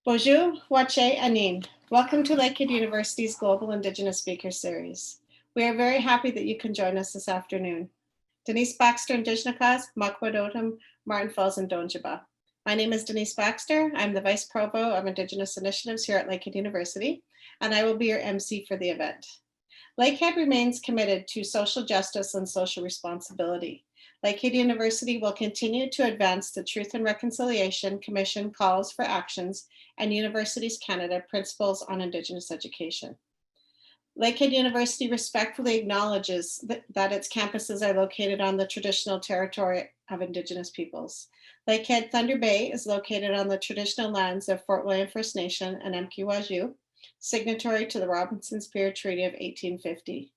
Bonjour, Wache Anin. Welcome to Lakehead University's Global Indigenous Speaker Series. We are very happy that you can join us this afternoon. Denise Baxter, Indigenous, Makwadotum, Martin Falls, and Donjiba. My name is Denise Baxter. I'm the Vice Provost of Indigenous Initiatives here at Lakehead University, and I will be your MC for the event. Lakehead remains committed to social justice and social responsibility. Lakehead University will continue to advance the Truth and Reconciliation Commission calls for actions and Universities Canada principles on Indigenous education. Lakehead University respectfully acknowledges that its campuses are located on the traditional territory of Indigenous peoples. Lakehead Thunder Bay is located on the traditional lands of Fort William First Nation and Mkiwaju, signatory to the Robinson Spear Treaty of 1850.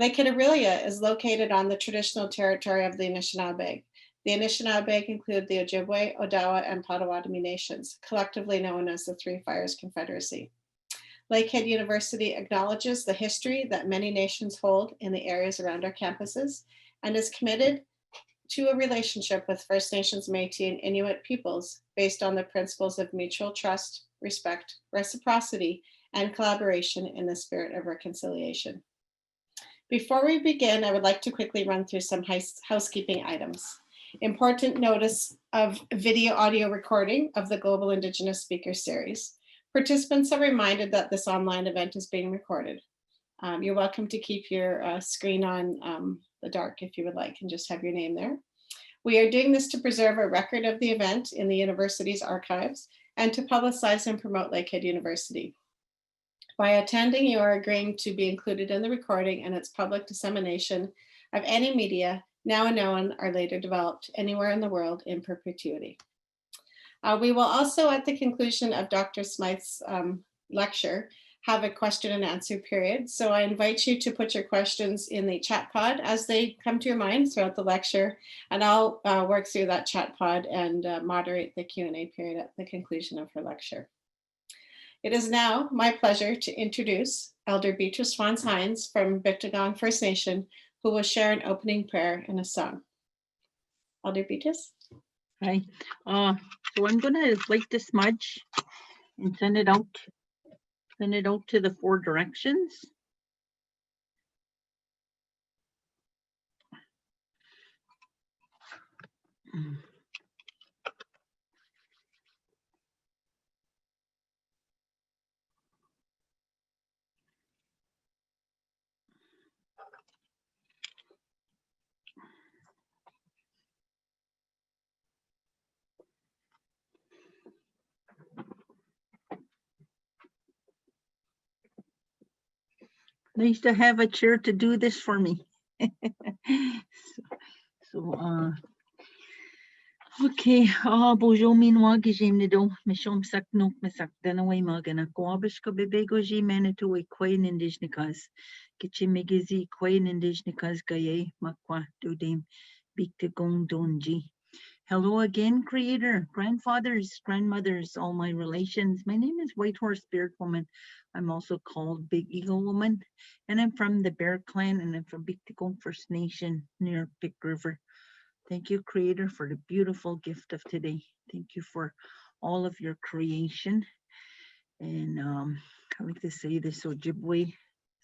Lakehead Aurelia is located on the traditional territory of the Anishinaabe. The Anishinaabe include the Ojibwe, Odawa, and Potawatomi nations, collectively known as the Three Fires Confederacy. Lakehead University acknowledges the history that many nations hold in the areas around our campuses and is committed to a relationship with First Nations, Métis, and Inuit peoples based on the principles of mutual trust, respect, reciprocity, and collaboration in the spirit of reconciliation. Before we begin, I would like to quickly run through some housekeeping items. Important notice of video audio recording of the Global Indigenous Speaker Series. Participants are reminded that this online event is being recorded. You're welcome to keep your screen on the dark if you would like and just have your name there. We are doing this to preserve a record of the event in the university's archives and to publicize and promote Lakehead University. By attending, you are agreeing to be included in the recording and its public dissemination of any media now unknown or later developed anywhere in the world in perpetuity. We will also, at the conclusion of Dr. Smythe's lecture, have a question and answer period. So I invite you to put your questions in the chat pod as they come to your mind throughout the lecture, and I'll work through that chat pod and moderate the Q&A period at the conclusion of her lecture. It is now my pleasure to introduce Elder Beatrice Fons Hines from Bictigong First Nation, who will share an opening prayer and a song. Elder Beatrice. Hi. So I'm going to light the smudge and send it out to the 4 directions. Nice to have a chair to do this for me. Okay, bonjour minwa gijim nido, mishom sak nuk misak danaway magana, kwabish ko bebego ji manitou e quain indigenicas, kichimigizi quain indigenicas gaye makwa dudim, Bictigong donji. Hello again, Creator, grandfathers, grandmothers, all my relations. My name is White Horse Spirit Woman. I'm also called Big Eagle Woman, and I'm from the Bear Clan, and I'm from Bictigong First Nation near Big River. Thank you, Creator, for the beautiful gift of today. Thank you for all of your creation. And I like to say this Ojibwe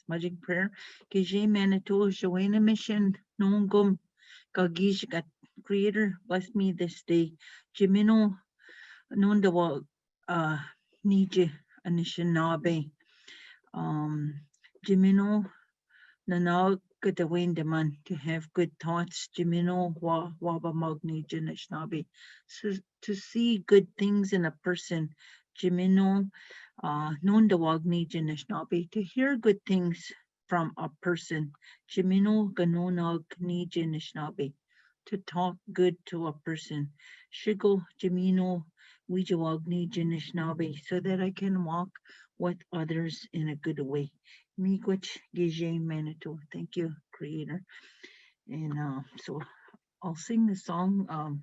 smudging prayer. Kije Manitou Joanna Mission Nongum Kagish got Creator, bless me this day. Jimino Nondawa Nije Anishinaabe. Jimino Nanag Gadawendaman to have good thoughts. Jimino Waba Magni Janishnabe. So to see good things in a person. Jimino Nondawagni Janishnabe. To hear good things from a person. Jimino Ganonag Ni Janishnabe. To talk good to a person. Shigo Jimino Wijawagni Janishnabe, so that I can walk with others in a good way. Miigwech Gije Manitou. Thank you, Creator. And so I'll sing the song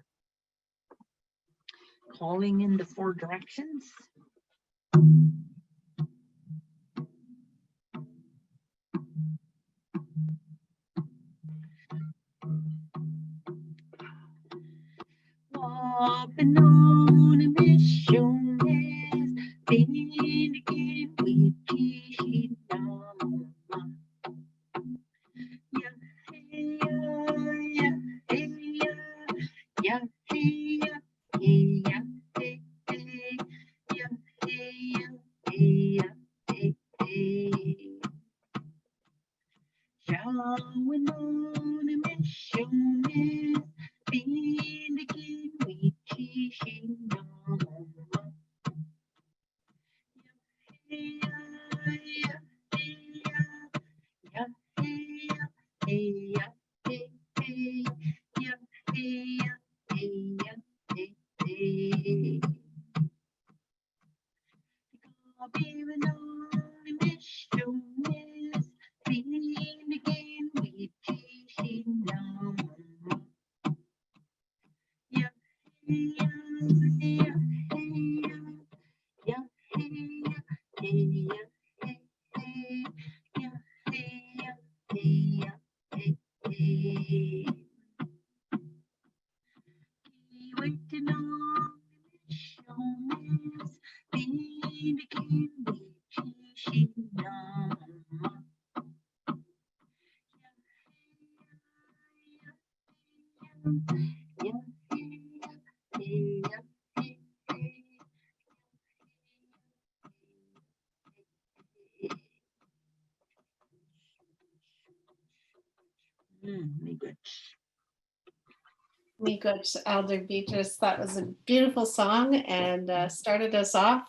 Calling in the 4 Directions. Walking on a mission is begin again with Kishinama. Yeah, hey, yeah, hey, yeah, hey, yeah, hey, yeah, hey, hey. Showing on a mission is begin again with Kishinama. Hey, yeah, yeah, hey, yeah, hey, yeah, hey, hey. Even on a mission is begin again with Kishinama. Yeah, yeah, yeah, yeah, yeah, yeah. Waiting on showman's being again with Kishinama. Me good, Elder Beatrice. That was a beautiful song and started us off,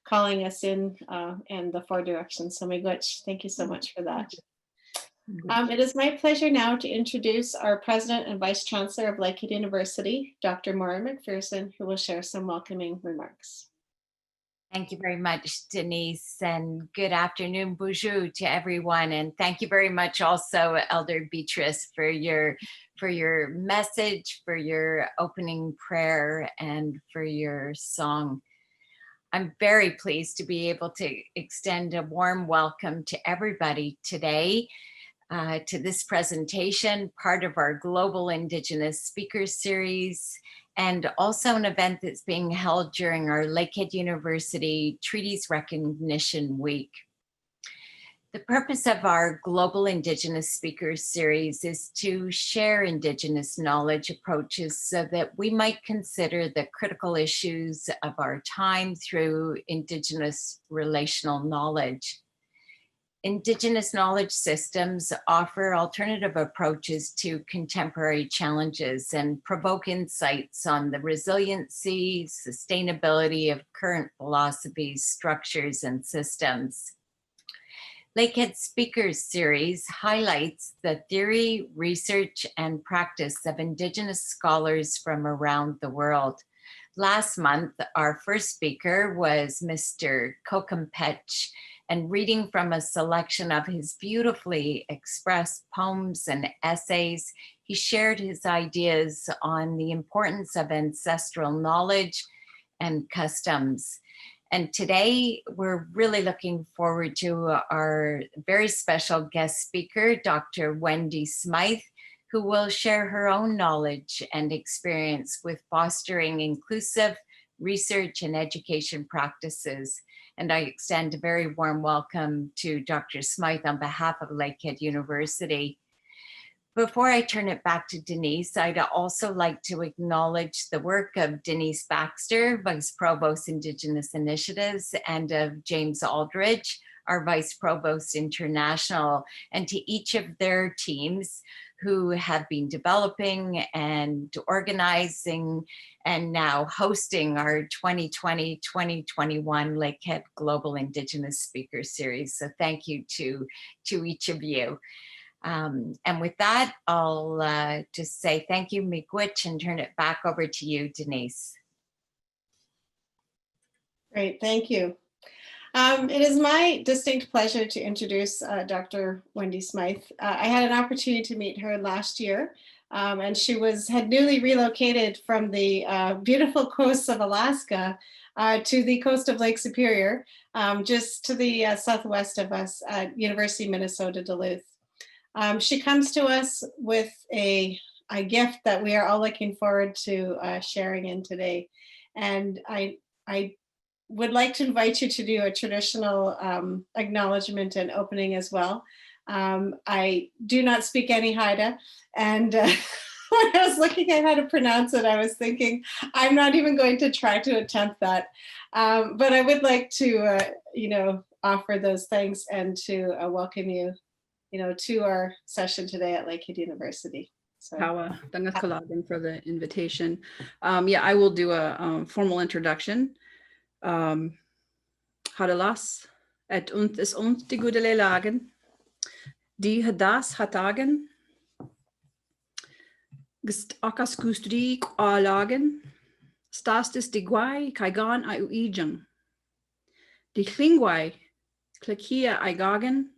calling us in the four directions. So, me good. Thank you so much for that. It is my pleasure now to introduce our President and Vice Chancellor of Lakehead University, Dr. Maura McPherson, who will share some welcoming remarks. Thank you very much, Denise, and good afternoon, bonjour to everyone. And thank you very much also, Elder Beatrice, for your message, for your opening prayer, and for your song. I'm very pleased to be able to extend a warm welcome to everybody today to this presentation, part of our Global Indigenous Speaker Series, and also an event that's being held during our Lakehead University Treaties Recognition Week. The purpose of our Global Indigenous Speakers Series is to share Indigenous knowledge approaches so that we might consider the critical issues of our time through Indigenous relational knowledge. Indigenous knowledge systems offer alternative approaches to contemporary challenges and provoke insights on the resiliency, sustainability of current philosophies, structures, and systems. Lakehead Speakers Series highlights the theory, research, and practice of Indigenous scholars from around the world. Last month, our first speaker was Mr. Kokampech, and reading from a selection of his beautifully expressed poems and essays, he shared his ideas on the importance of ancestral knowledge and customs. And today, we're really looking forward to our very special guest speaker, Dr. Wendy Smythe, who will share her own knowledge and experience with fostering inclusive research and education practices. And I extend a very warm welcome to Dr. Smythe on behalf of Lakehead University. Before I turn it back to Denise, I'd also like to acknowledge the work of Denise Baxter, Vice Provost Indigenous Initiatives, and of James Aldridge, our Vice Provost International, and to each of their teams who have been developing and organizing and now hosting our 2020-2021 Lakehead Global Indigenous Speaker Series. So thank you to each of you. And with that, I'll just say thank you, Miigwech, and turn it back over to you, Denise. Great, thank you. It is my distinct pleasure to introduce Dr. Wendy Smythe. I had an opportunity to meet her last year, and she had newly relocated from the beautiful coasts of Alaska to the coast of Lake Superior, just to the southwest of us at University of Minnesota, Duluth. She comes to us with a gift that we are all looking forward to sharing in today. And I would like to invite you to do a traditional acknowledgement and opening as well. I do not speak any Haida, and when I was looking at how to pronounce it, I was thinking, I'm not even going to try to attempt that. But I would like to, offer those things and to welcome you, to our session today at Lakehead University. So. Hawa, dangat kalagan for the invitation. Yeah, I will do a formal introduction. Hadalas, et unt is ons die goede lagen, die hadas hatagen, gst akas gustri alagen, stastis die guai kaigan ai uijang, die klingwai klakia aigagen,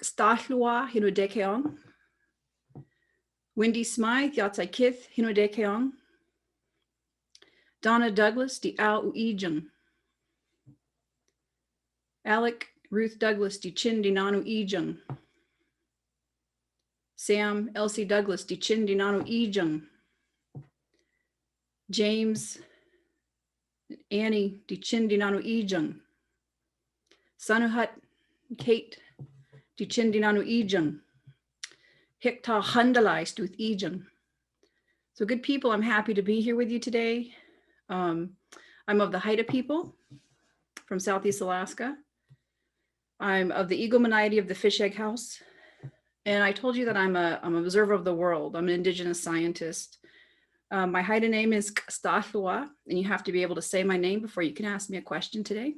stahlua hinudekeong, Wendy Smythe, Yatsai Kith, Hinodekeong. Donna Douglas, Di Al Uijung. Alec Ruth Douglas, Di Chin Di Nanu Ijung. Sam Elsie Douglas, Di Chin Di Nanu Ijung. James Annie, Di Chin Di Nanu Ijung. Sanuhut Kate, Di Chin Di Nanu Ijung. Hikta Handalaist with Ijung. So good people, I'm happy to be here with you today. I'm of the Haida people from Southeast Alaska. I'm of the Eagle Moniety of the Fish Egg House. And I told you that I'm an observer of the world. I'm an Indigenous scientist. My Haida name is K'stahlua, and you have to be able to say my name before you can ask me a question today.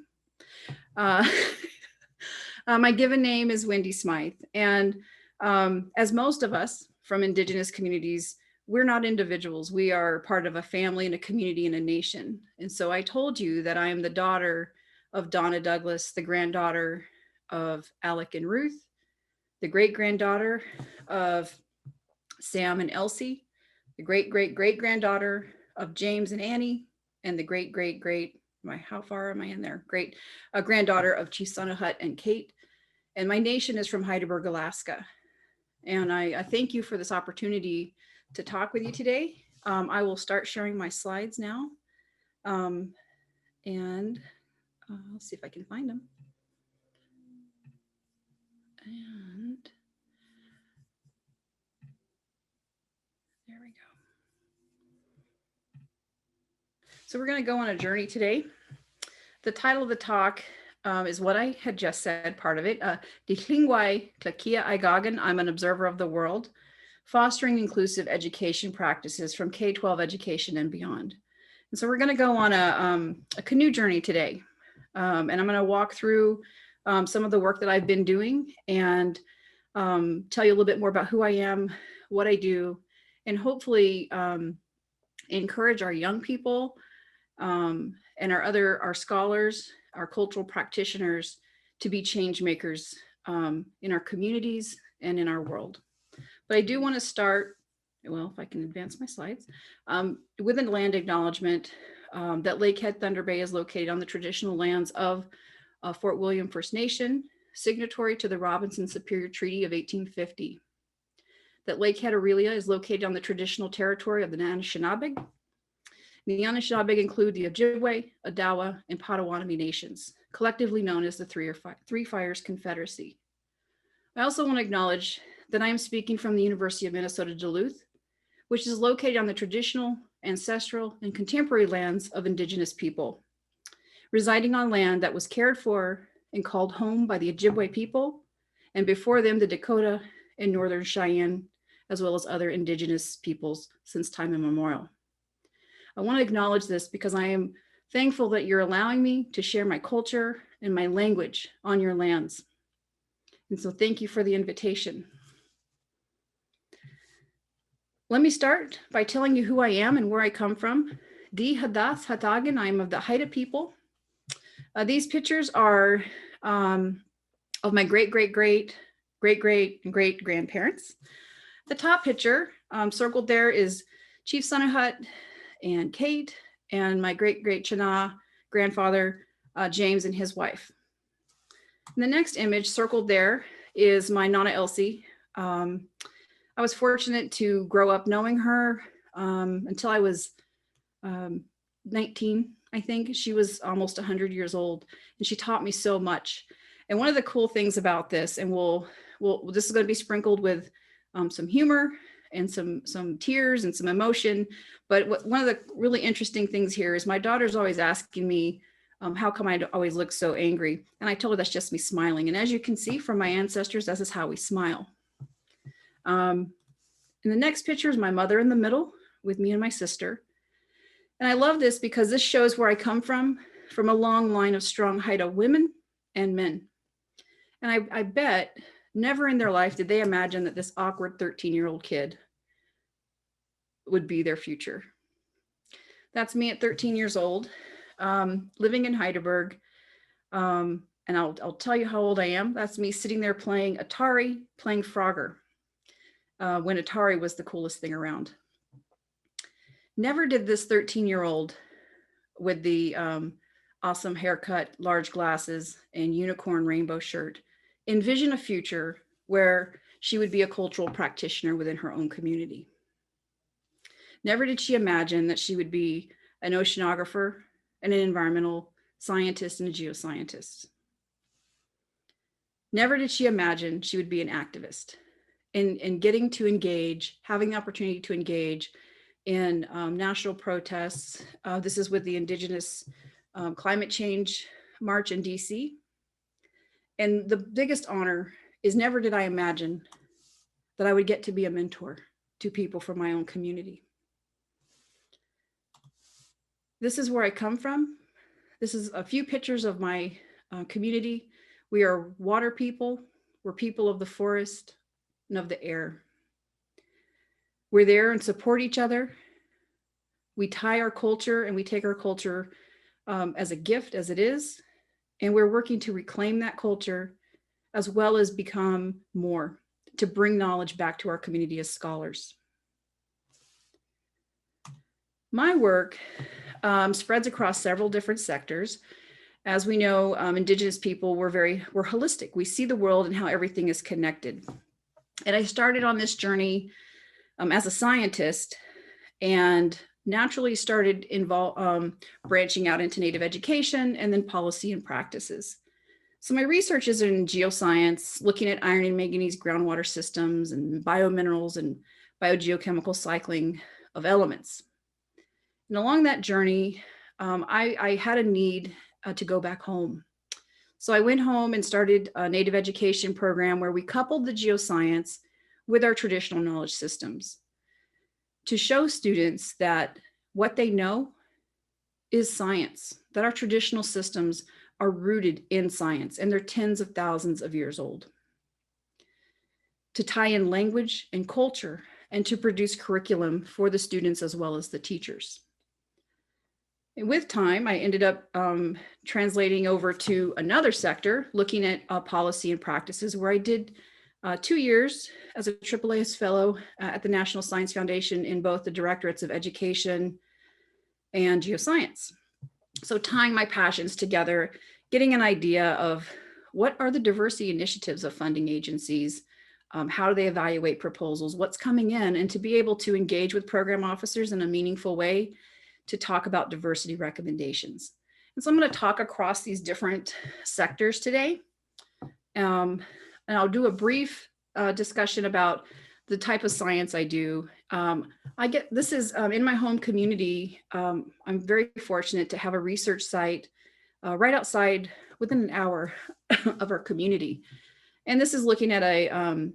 My given name is Wendy Smythe. And as most of us from Indigenous communities, we're not individuals. We are part of a family and a community and a nation. And so I told you that I am the daughter of Donna Douglas, the granddaughter of Alec and Ruth, the great-granddaughter of Sam and Elsie, the great-great-great-granddaughter of James and Annie, and the great-great-great, how far am I in there? Granddaughter of Chief Sanuhut and Kate. And my nation is from Heidelberg, Alaska. And I thank you for this opportunity to talk with you today. I will start sharing my slides now. Let's see if I can find them. And there we go. So we're going to go on a journey today. The title of the talk is what I had just said, part of it. Die Klingwai Klakia Aigagen, I'm an observer of the world, fostering inclusive education practices from K-12 education and beyond. And so we're going to go on a canoe journey today. And I'm going to walk through some of the work that I've been doing and tell you a little bit more about who I am, what I do, and hopefully encourage our young people and our scholars, our cultural practitioners to be change makers in our communities and in our world. But I do want to start, well, if I can advance my slides, with a land acknowledgement that Lakehead Thunder Bay is located on the traditional lands of Fort William First Nation, signatory to the Robinson Superior Treaty of 1850. That Lakehead Aurelia is located on the traditional territory of the Anishinaabe. The Anishinaabe include the Ojibwe, Odawa, and Potawatomi nations, collectively known as the Three Fires Confederacy. I also want to acknowledge that I am speaking from the University of Minnesota Duluth, which is located on the traditional, ancestral, and contemporary lands of Indigenous people, residing on land that was cared for and called home by the Ojibwe people, and before them the Dakota and Northern Cheyenne, as well as other Indigenous peoples since time immemorial. I want to acknowledge this because I am thankful that you're allowing me to share my culture and my language on your lands. And so thank you for the invitation. Let me start by telling you who I am and where I come from. Di Hadas Hatagan, I'm of the Haida people. These pictures are of my great-great-great-great-great-grandparents. The top picture circled there is Chief Sanuhut and Kate, and my great-great-Chana grandfather, James, and his wife. And the next image circled there is my Nana Elsie. I was fortunate to grow up knowing her until I was 19, I think she was almost 100 years old, and she taught me so much. And one of the cool things about this, and this is going to be sprinkled with some humor and some tears and some emotion. But one of the really interesting things here is my daughter's always asking me, how come I always look so angry? And I told her that's just me smiling. And as you can see from my ancestors, this is how we smile. In the next picture is my mother in the middle with me and my sister. And I love this because this shows where I come from a long line of strong Haida women and men. And I bet never in their life did they imagine that this awkward 13-year-old kid would be their future. That's me at 13 years old, living in Heidelberg. And I'll tell you how old I am. That's me sitting there playing Atari, playing Frogger, when Atari was the coolest thing around. Never did this 13-year-old with the awesome haircut, large glasses, and unicorn rainbow shirt envision a future where she would be a cultural practitioner within her own community. Never did she imagine that she would be an oceanographer and an environmental scientist and a geoscientist. Never did she imagine she would be an activist and getting to engage, having the opportunity to engage in national protests. This is with the Indigenous climate change march in DC. And the biggest honor is never did I imagine that I would get to be a mentor to people from my own community. This is where I come from. This is a few pictures of my community. We are water people. We're people of the forest and of the air. We're there and support each other. We tie our culture and we take our culture as a gift as it is. And we're working to reclaim that culture as well as become more, to bring knowledge back to our community as scholars. My work spreads across several different sectors. As we know, Indigenous people, we're holistic. We see the world and how everything is connected. And I started on this journey as a scientist and naturally started branching out into Native education and then policy and practices. So my research is in geoscience, looking at iron and manganese groundwater systems and biominerals and biogeochemical cycling of elements. And along that journey, I had a need to go back home. So I went home and started a Native education program where we coupled the geoscience with our traditional knowledge systems to show students that what they know is science, that our traditional systems are rooted in science and they're tens of thousands of years old. To tie in language and culture and to produce curriculum for the students as well as the teachers. And with time, I ended up translating over to another sector, looking at policy and practices, where I did 2 years as a AAAS fellow at the National Science Foundation in both the directorates of education and geoscience. So tying my passions together, getting an idea of what are the diversity initiatives of funding agencies, how do they evaluate proposals, what's coming in, and to be able to engage with program officers in a meaningful way to talk about diversity recommendations. And so I'm going to talk across these different sectors today. And I'll do a brief discussion about the type of science I do. This is in my home community. I'm very fortunate to have a research site right outside within an hour of our community. And this is looking at a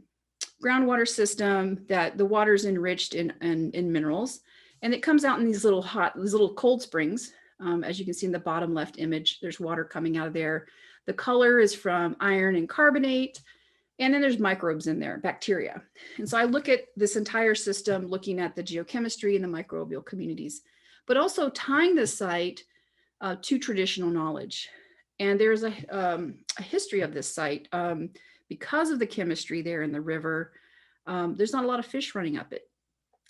groundwater system that the water is enriched in minerals. And it comes out in these little cold springs. As you can see in the bottom left image, there's water coming out of there. The color is from iron and carbonate. And then there's microbes in there, bacteria. And so I look at this entire system, looking at the geochemistry and the microbial communities, but also tying the site to traditional knowledge. And there's a history of this site. Because of the chemistry there in the river, there's not a lot of fish running up it.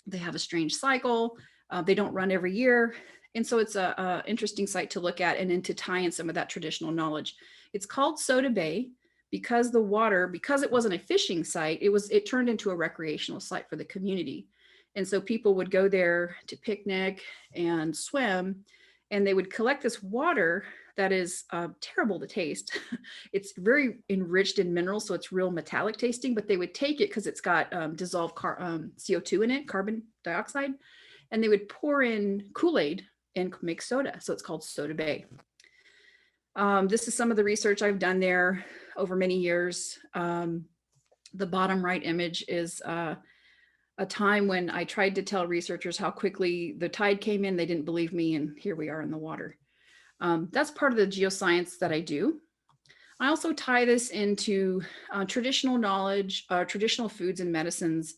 They have a strange cycle. They don't run every year. And so it's an interesting site to look at and then to tie in some of that traditional knowledge. It's called Soda Bay because it wasn't a fishing site, it turned into a recreational site for the community. And so people would go there to picnic and swim. And they would collect this water that is terrible to taste. It's very enriched in minerals, so it's real metallic tasting, but they would take it because it's got dissolved CO2 in it, carbon dioxide, and they would pour in Kool-Aid and make soda. So it's called Soda Bay. This is some of the research I've done there over many years. The bottom right image is a time when I tried to tell researchers how quickly the tide came in. They didn't believe me, and here we are in the water. That's part of the geoscience that I do. I also tie this into traditional knowledge, traditional foods and medicines,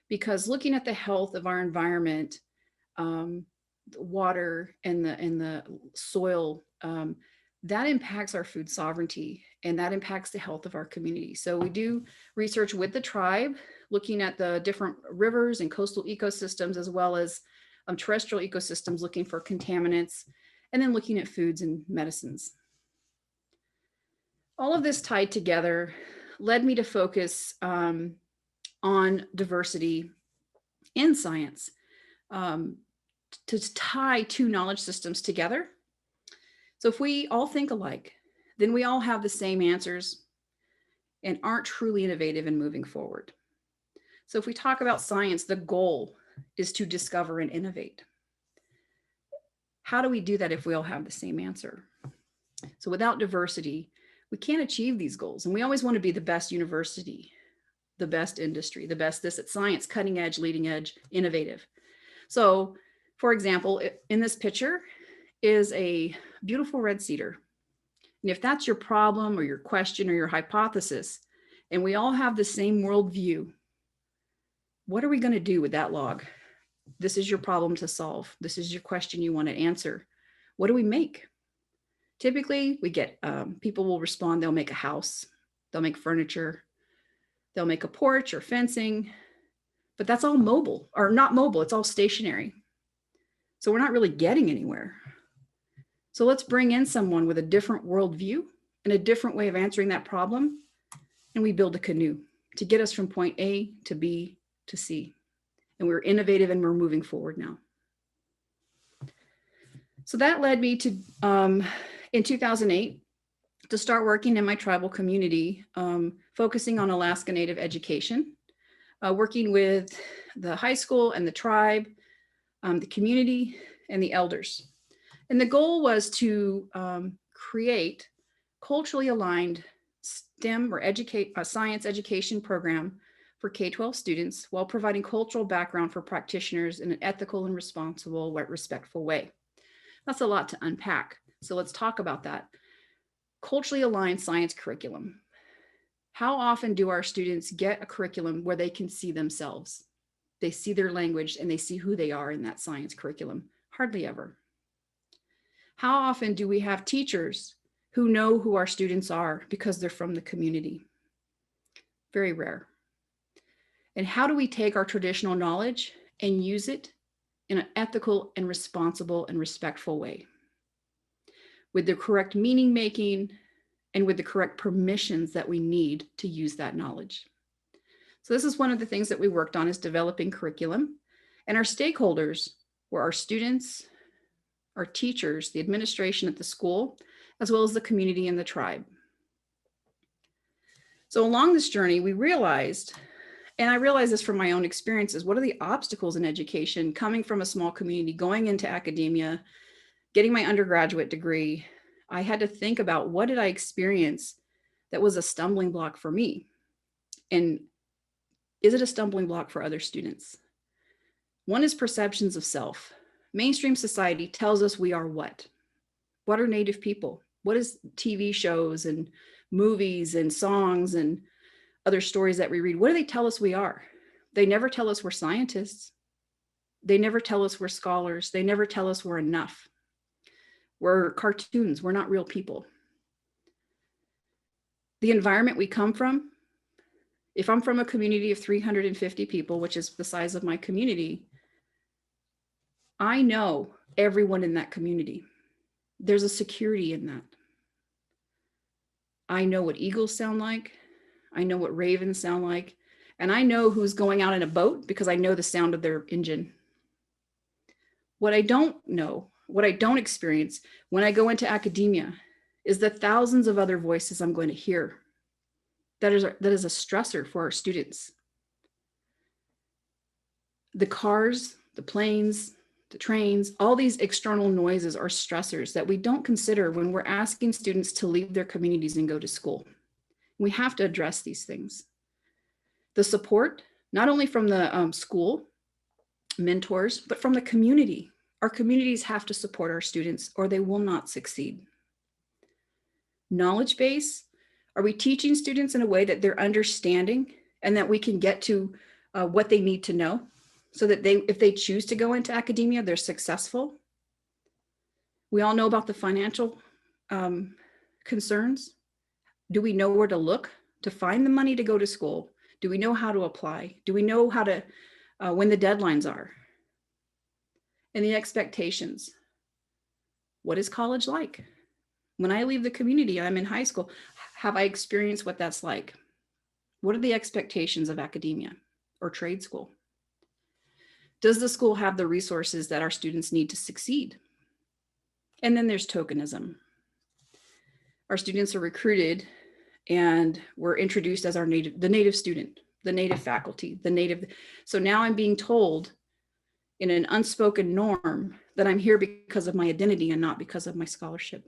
because looking at the health of our environment, the water and the soil, that impacts our food sovereignty, and that impacts the health of our community. So we do research with the tribe, looking at the different rivers and coastal ecosystems, as well as terrestrial ecosystems, looking for contaminants, and then looking at foods and medicines. All of this tied together led me to focus on diversity in science, to tie two knowledge systems together. So if we all think alike, then we all have the same answers and aren't truly innovative in moving forward. So if we talk about science, the goal is to discover and innovate. How do we do that if we all have the same answer? So without diversity, we can't achieve these goals. And we always want to be the best university, the best industry, the best this at science, cutting edge, leading edge, innovative. So for example, in this picture is a beautiful red cedar. And if that's your problem or your question or your hypothesis, and we all have the same worldview, what are we going to do with that log? This is your problem to solve. This is your question you want to answer. What do we make? Typically, we get people will respond. They'll make a house. They'll make furniture. They'll make a porch or fencing. But that's all mobile, or not mobile. It's all stationary. So we're not really getting anywhere. So let's bring in someone with a different worldview and a different way of answering that problem. And we build a canoe to get us from point A to B to C. And we're innovative and we're moving forward now. So that led me to, in 2008, to start working in my tribal community, focusing on Alaska Native education, working with the high school and the tribe, the community, and the elders. And the goal was to create culturally aligned STEM or science education program for K-12 students while providing cultural background for practitioners in an ethical and responsible, respectful way. That's a lot to unpack. So let's talk about that. Culturally aligned science curriculum. How often do our students get a curriculum where they can see themselves? They see their language and they see who they are in that science curriculum? Hardly ever. How often do we have teachers who know who our students are because they're from the community? Very rare. And how do we take our traditional knowledge and use it in an ethical and responsible and respectful way, with the correct meaning making and with the correct permissions that we need to use that knowledge? So this is one of the things that we worked on, is developing curriculum. And our stakeholders were our students, our teachers, the administration at the school, as well as the community and the tribe. So along this journey, we realized, and I realized this from my own experiences, what are the obstacles in education coming from a small community, going into academia, getting my undergraduate degree? I had to think about, what did I experience that was a stumbling block for me? And is it a stumbling block for other students? One is perceptions of self. Mainstream society tells us we are what? What are Native people? What is TV shows and movies and songs and other stories that we read? What do they tell us we are? They never tell us we're scientists. They never tell us we're scholars. They never tell us we're enough. We're cartoons. We're not real people. The environment we come from, if I'm from a community of 350 people, which is the size of my community, I know everyone in that community. There's a security in that. I know what eagles sound like. I know what ravens sound like. And I know who's going out in a boat because I know the sound of their engine. What I don't know what I don't experience when I go into academia is the thousands of other voices I'm going to hear. That is a stressor for our students. The cars, the planes, the trains, all these external noises are stressors that we don't consider when we're asking students to leave their communities and go to school. We have to address these things. The support, not only from the school mentors, but from the community. Our communities have to support our students or they will not succeed. Knowledge base, are we teaching students in a way that they're understanding and that we can get to what they need to know so that if they choose to go into academia, they're successful? We all know about the financial concerns. Do we know where to look to find the money to go to school? Do we know how to apply? Do we know how to, when the deadlines are? And the expectations. What is college like? When I leave the community, I'm in high school, have I experienced what that's like? What are the expectations of academia or trade school? Does the school have the resources that our students need to succeed? And then there's tokenism. Our students are recruited and we're introduced as the native student, the native faculty, the native. So now I'm being told in an unspoken norm that I'm here because of my identity and not because of my scholarship.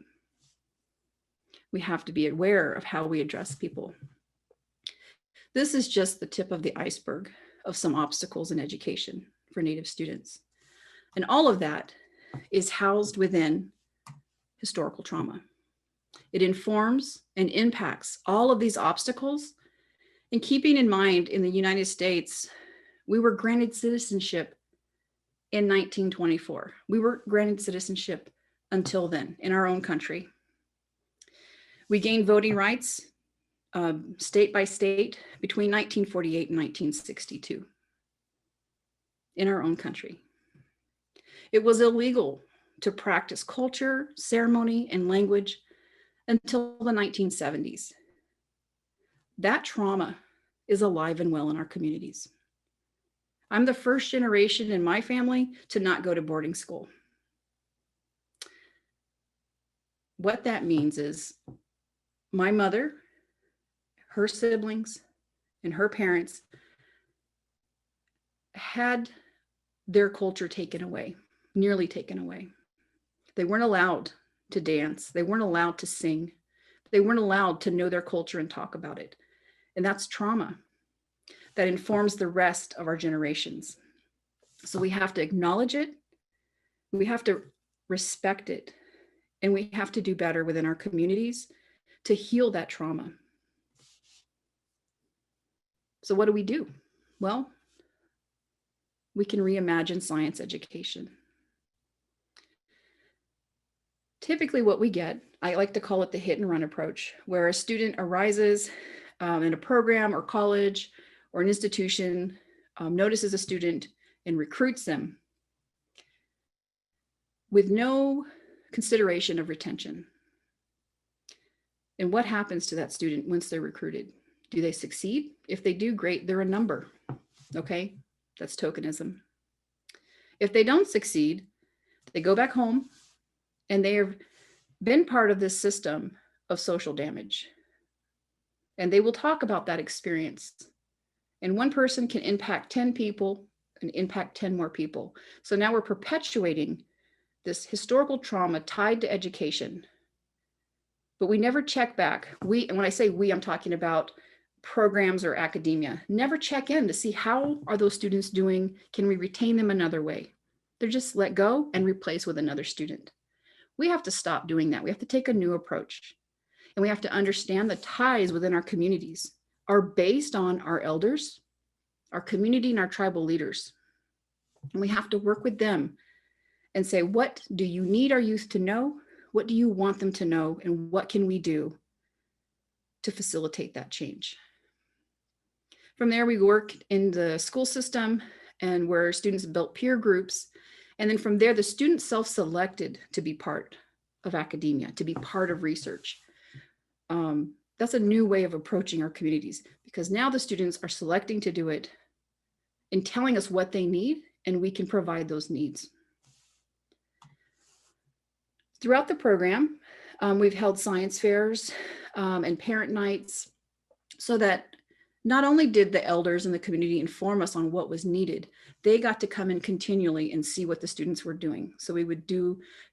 We have to be aware of how we address people. This is just the tip of the iceberg of some obstacles in education for Native students. And all of that is housed within historical trauma. It informs and impacts all of these obstacles. And keeping in mind, in the United States, we were granted citizenship in 1924. We were granted citizenship until then in our own country. We gained voting rights state by state between 1948 and 1962 in our own country. It was illegal to practice culture, ceremony, and language until the 1970s. That trauma is alive and well in our communities. I'm the first generation in my family to not go to boarding school. What that means is my mother, her siblings, and her parents had their culture taken away, nearly taken away. They weren't allowed to dance. They weren't allowed to sing. They weren't allowed to know their culture and talk about it. And that's trauma that informs the rest of our generations. So we have to acknowledge it. We have to respect it. And we have to do better within our communities to heal that trauma. So what do? Well, we can reimagine science education. Typically what we get, I like to call it the hit and run approach, where a student arises in a program or college or an institution, notices a student and recruits them with no consideration of retention. And what happens to that student once they're recruited? Do they succeed? If they do, great, they're a number, okay? That's tokenism. If they don't succeed, they go back home and they have been part of this system of social damage. And they will talk about that experience. And one person can impact 10 people and impact 10 more people. So now we're perpetuating this historical trauma tied to education. But we never check back. And when I say we, I'm talking about programs or academia. Never check in to see how are those students doing? Can we retain them another way? They're just let go and replace with another student. We have to stop doing that. We have to take a new approach. And we have to understand the ties within our communities are based on our elders, our community, and our tribal leaders. And we have to work with them and say, what do you need our youth to know? What do you want them to know? And what can we do to facilitate that change? From there, we work in the school system and where students built peer groups. And then from there, the students self-selected to be part of academia, to be part of research. That's a new way of approaching our communities because now the students are selecting to do it and telling us what they need, and we can provide those needs. Throughout the program, we've held science fairs and parent nights so that not only did the elders in the community inform us on what was needed, they got to come in continually and see what the students were doing. So we would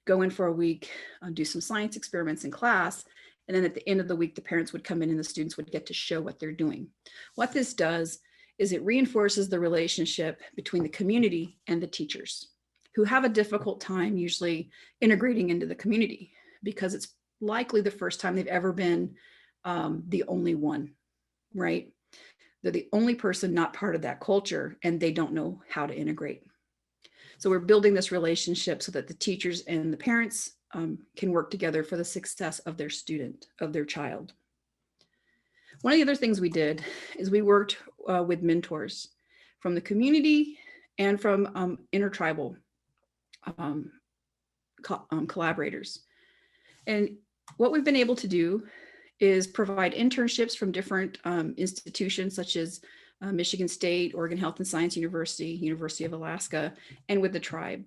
go in for a week, do some science experiments in class, and then at the end of the week, the parents would come in and the students would get to show what they're doing. What this does is it reinforces the relationship between the community and the teachers, who have a difficult time usually integrating into the community because it's likely the first time they've ever been the only one, right? They're the only person not part of that culture, and they don't know how to integrate. So we're building this relationship so that the teachers and the parents can work together for the success of their student, of their child. One of the other things we did is we worked with mentors from the community and from intertribal collaborators. And what we've been able to do is provide internships from different institutions such as Michigan State, Oregon Health and Science University, University of Alaska, and with the tribe,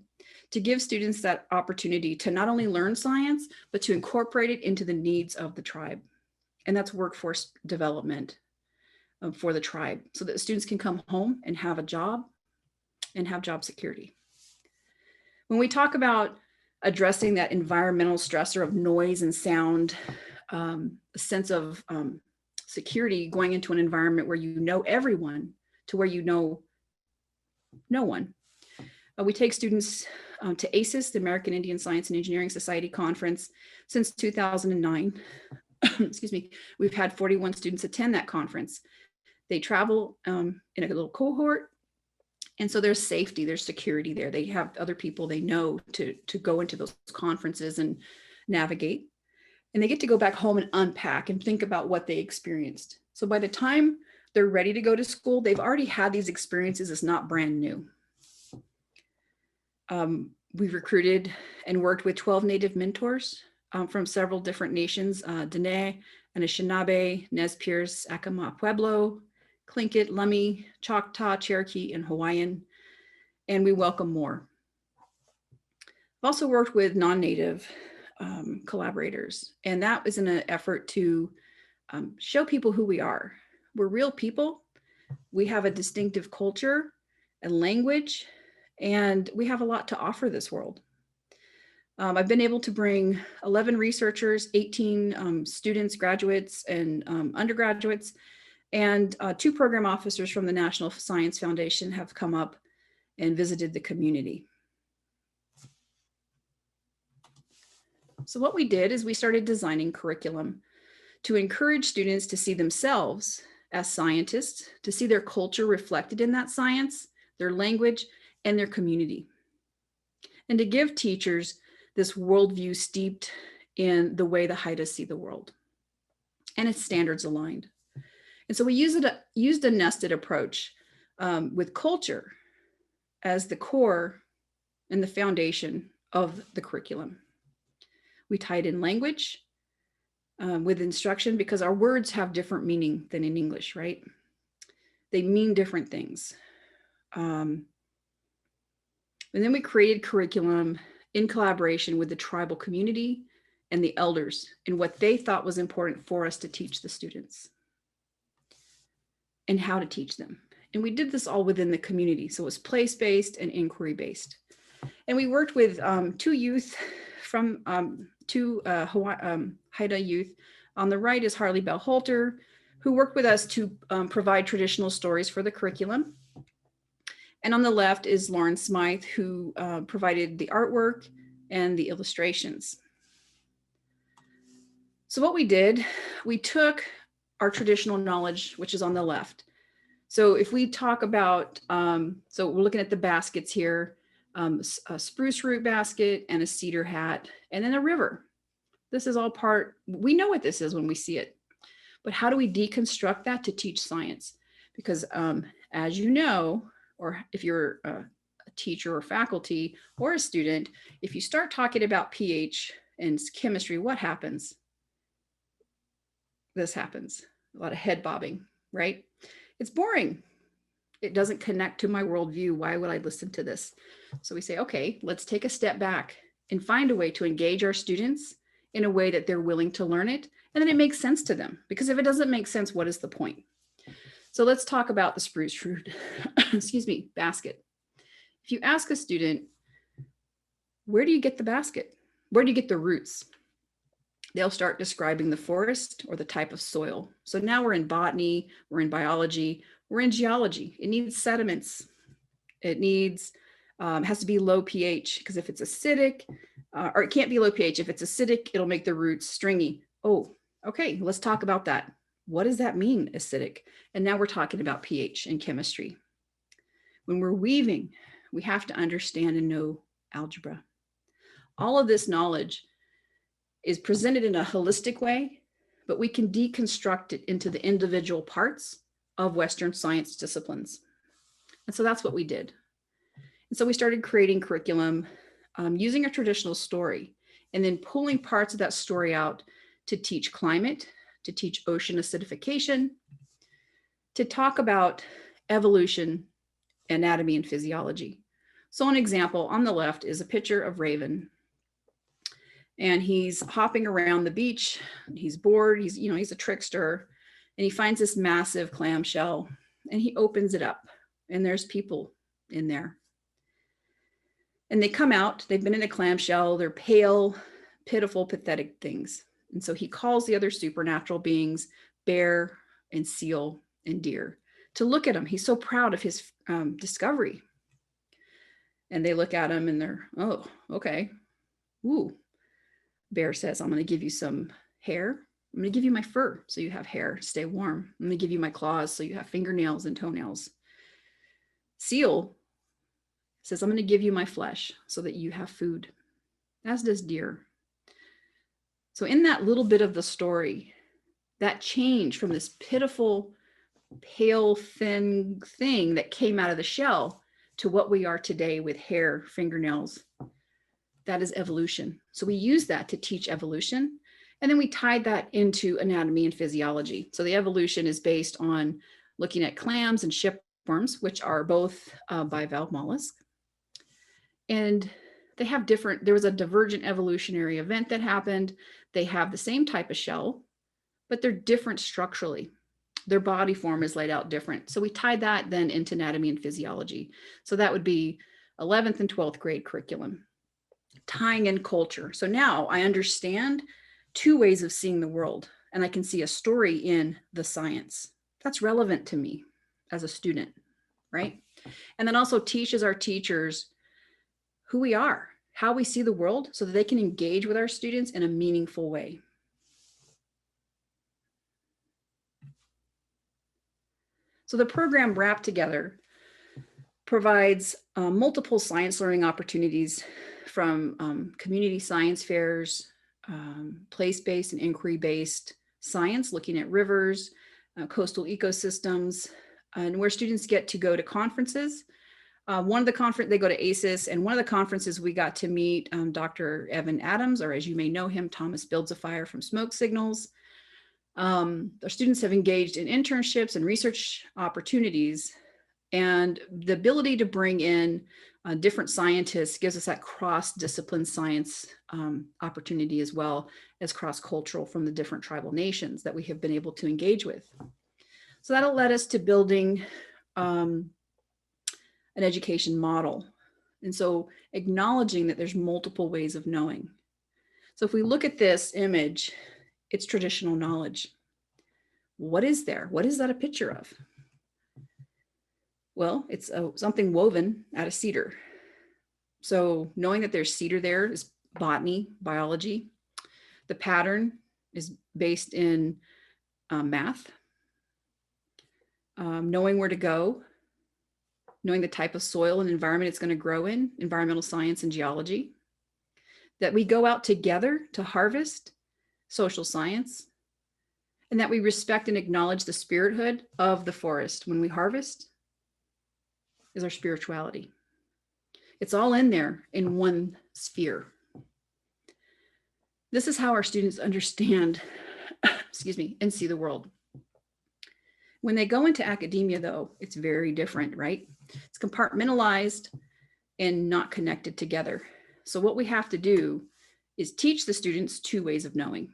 to give students that opportunity to not only learn science, but to incorporate it into the needs of the tribe. And that's workforce development for the tribe, so that students can come home and have a job and have job security. When we talk about addressing that environmental stressor of noise and sound, a sense of security, going into an environment where you know everyone to where you know no one. We take students to ACES, the American Indian Science and Engineering Society Conference, since 2009. Excuse me. We've had 41 students attend that conference. They travel in a little cohort. And so there's safety, there's security there. They have other people they know to go into those conferences and navigate. And they get to go back home and unpack and think about what they experienced. So by the time they're ready to go to school, they've already had these experiences. It's not brand new. We've recruited and worked with 12 Native mentors from several different nations, Dene, Anishinaabe, Nez Perce, Acoma Pueblo, Tlingit, Lummi, Choctaw, Cherokee, and Hawaiian, and we welcome more. I've also worked with non-Native collaborators, and that was in an effort to show people who we are. We're real people. We have a distinctive culture and language, and we have a lot to offer this world. I've been able to bring 11 researchers, 18 students, graduates, and undergraduates, and 2 program officers from the National Science Foundation have come up and visited the community. So what we did is we started designing curriculum to encourage students to see themselves as scientists, to see their culture reflected in that science, their language, and their community. And to give teachers this worldview steeped in the way the Haidas see the world. And it's standards aligned. And so we used a nested approach with culture as the core and the foundation of the curriculum. We tied in language with instruction because our words have different meaning than in English, right? They mean different things. And then we created curriculum in collaboration with the tribal community and the elders in what they thought was important for us to teach the students and how to teach them. And we did this all within the community. So it was place-based and inquiry-based. And we worked with 2 youth from 2 Haida youth. On the right is Harley Bell Holter, who worked with us to provide traditional stories for the curriculum. And on the left is Lauren Smythe, who provided the artwork and the illustrations. So what we did, we took our traditional knowledge, which is on the left. So if we talk about, so we're looking at the baskets here, a spruce root basket and a cedar hat, and then a river. This is all part, we know what this is when we see it, but how do we deconstruct that to teach science? Because as you know, or if you're a teacher or faculty or a student, if you start talking about pH and chemistry, what happens? This happens, a lot of head bobbing, right? It's boring. It doesn't connect to my worldview. Why would I listen to this? So we say, okay, let's take a step back and find a way to engage our students in a way that they're willing to learn it, and then it makes sense to them. Because if it doesn't make sense, what is the point? So let's talk about the spruce fruit, excuse me, basket. If you ask a student, where do you get the basket? Where do you get the roots? They'll start describing the forest or the type of soil. So now we're in botany, we're in biology, we're in geology. It needs sediments. It needs, has to be low pH, because if it's acidic, or it can't be low pH. If it's acidic, it'll make the roots stringy. Oh, okay, let's talk about that. What does that mean, acidic? And now we're talking about pH and chemistry. When we're weaving, we have to understand and know algebra. All of this knowledge is presented in a holistic way, but we can deconstruct it into the individual parts of Western science disciplines. And so that's what we did. And so we started creating curriculum using a traditional story, and then pulling parts of that story out to teach climate, to teach ocean acidification, to talk about evolution, anatomy, and physiology. So an example on the left is a picture of Raven. And he's hopping around the beach. He's bored. He's a trickster. And he finds this massive clamshell and he opens it up. And there's people in there. And they come out. They've been in a clamshell. They're pale, pitiful, pathetic things. And so he calls the other supernatural beings, bear and seal and deer, to look at him. He's so proud of his discovery. And they look at him and they're, oh, okay. Ooh. Bear says, I'm going to give you some hair. I'm going to give you my fur so you have hair, stay warm. I'm going to give you my claws so you have fingernails and toenails. Seal says, I'm going to give you my flesh so that you have food, as does deer. So in that little bit of the story, that change from this pitiful, pale, thin thing that came out of the shell to what we are today with hair, fingernails, that is evolution. So we use that to teach evolution. And then we tied that into anatomy and physiology. So the evolution is based on looking at clams and shipworms, which are both bivalve mollusks. And they have different, there was a divergent evolutionary event that happened. They have the same type of shell, but they're different structurally. Their body form is laid out different. So we tied that then into anatomy and physiology. So that would be 11th and 12th grade curriculum, tying in culture. So now I understand two ways of seeing the world, and I can see a story in the science. That's relevant to me as a student, right? And then also teaches our teachers who we are, how we see the world, so that they can engage with our students in a meaningful way. So the program wrapped together provides multiple science learning opportunities, from community science fairs, place-based and inquiry-based science, looking at rivers, coastal ecosystems, and where students get to go to conferences. One of the conference, they go to ACES, and one of the conferences we got to meet Dr. Evan Adams, or as you may know him, Thomas Builds a Fire from Smoke Signals. Our students have engaged in internships and research opportunities, and the ability to bring in different scientists gives us that cross-discipline science opportunity, as well as cross-cultural from the different tribal nations that we have been able to engage with. So that'll lead us to building an education model. And so acknowledging that there's multiple ways of knowing. So if we look at this image, it's traditional knowledge. What is there? What is that a picture of? Well, it's something woven out of cedar. So knowing that there's cedar there is botany, biology. The pattern is based in math. Knowing where to go, knowing the type of soil and environment it's going to grow in, environmental science and geology. That we go out together to harvest, social science, and that we respect and acknowledge the spirithood of the forest when we harvest is our spirituality. It's all in there in one sphere. This is how our students understand, excuse me, and see the world. When they go into academia, though, it's very different, right? It's compartmentalized and not connected together. So what we have to do is teach the students two ways of knowing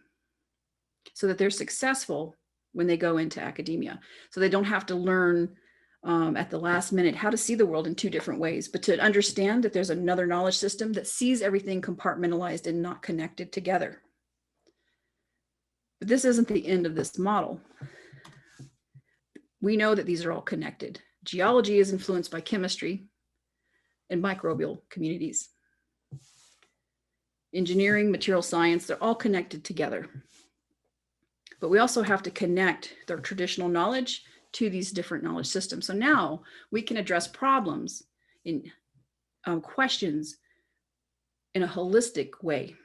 so that they're successful when they go into academia. So they don't have to learn at the last minute how to see the world in two different ways, but to understand that there's another knowledge system that sees everything compartmentalized and not connected together. But this isn't the end of this model. We know that these are all connected. Geology is influenced by chemistry and microbial communities. Engineering, material science, they're all connected together. But we also have to connect their traditional knowledge to these different knowledge systems. So now we can address problems in questions in a holistic way,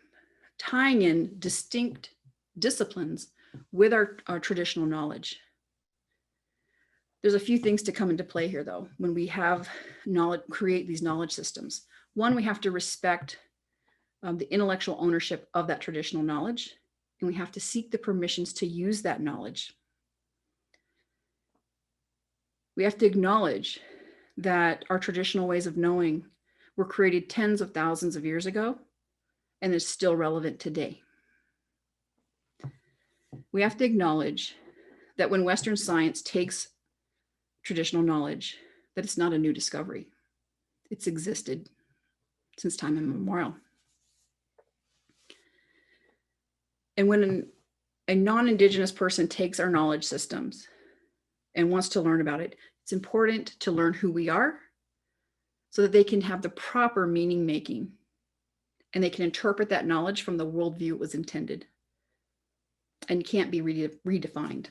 tying in distinct disciplines with our traditional knowledge. There's a few things to come into play here, though, when we have knowledge, create these knowledge systems. One, we have to respect the intellectual ownership of that traditional knowledge, and we have to seek the permissions to use that knowledge. We have to acknowledge that our traditional ways of knowing were created tens of thousands of years ago and is still relevant today. We have to acknowledge that when Western science takes traditional knowledge, that it's not a new discovery. It's existed since time immemorial. And when a non-Indigenous person takes our knowledge systems and wants to learn about it, it's important to learn who we are so that they can have the proper meaning making and they can interpret that knowledge from the worldview it was intended and can't be redefined.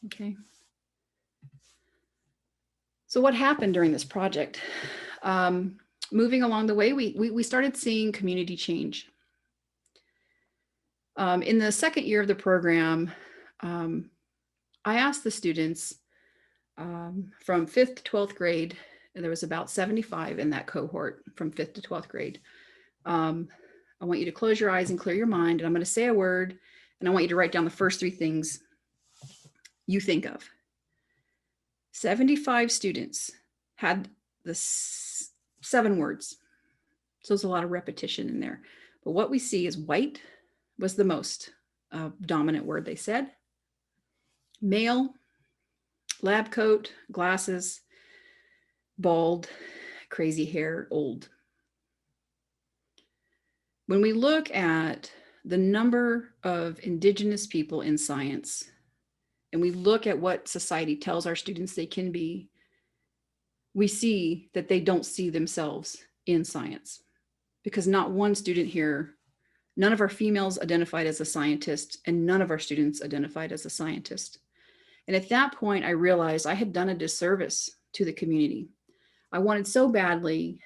Okay. So what happened during this project? Moving along the way, we started seeing community change. In the second year of the program, I asked the students from 5th to 12th grade, and there was about 75 in that cohort from 5th to 12th grade. I want you to close your eyes and clear your mind, and I'm going to say a word, and I want you to write down the first three things you think of. 75 students had the 7 words. So there's a lot of repetition in there. But what we see is white was the most dominant word they said. Male, lab coat, glasses, bald, crazy hair, old. When we look at the number of Indigenous people in science, and we look at what society tells our students they can be, we see that they don't see themselves in science, because not one student here, none of our females identified as a scientist, and none of our students identified as a scientist. And at that point, I realized I had done a disservice to the community. I wanted so badly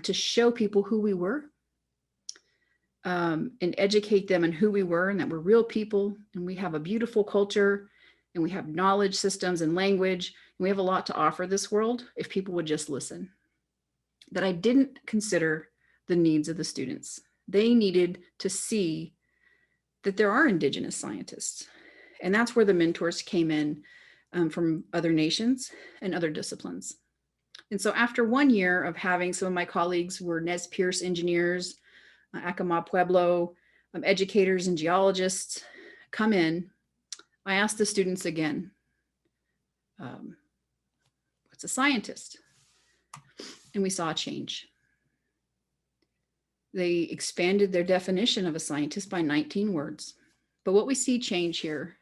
to show people who we were and educate them on who we were and that we're real people and we have a beautiful culture and we have knowledge systems and language, and we have a lot to offer this world if people would just listen. That I didn't consider the needs of the students. They needed to see that there are Indigenous scientists. And that's where the mentors came in from other nations and other disciplines. And so after 1 year of having some of my colleagues were Nez Perce engineers, Acoma Pueblo, educators and geologists come in, I asked the students again, what's a scientist? And we saw a change. They expanded their definition of a scientist by 19 words. But what we see change here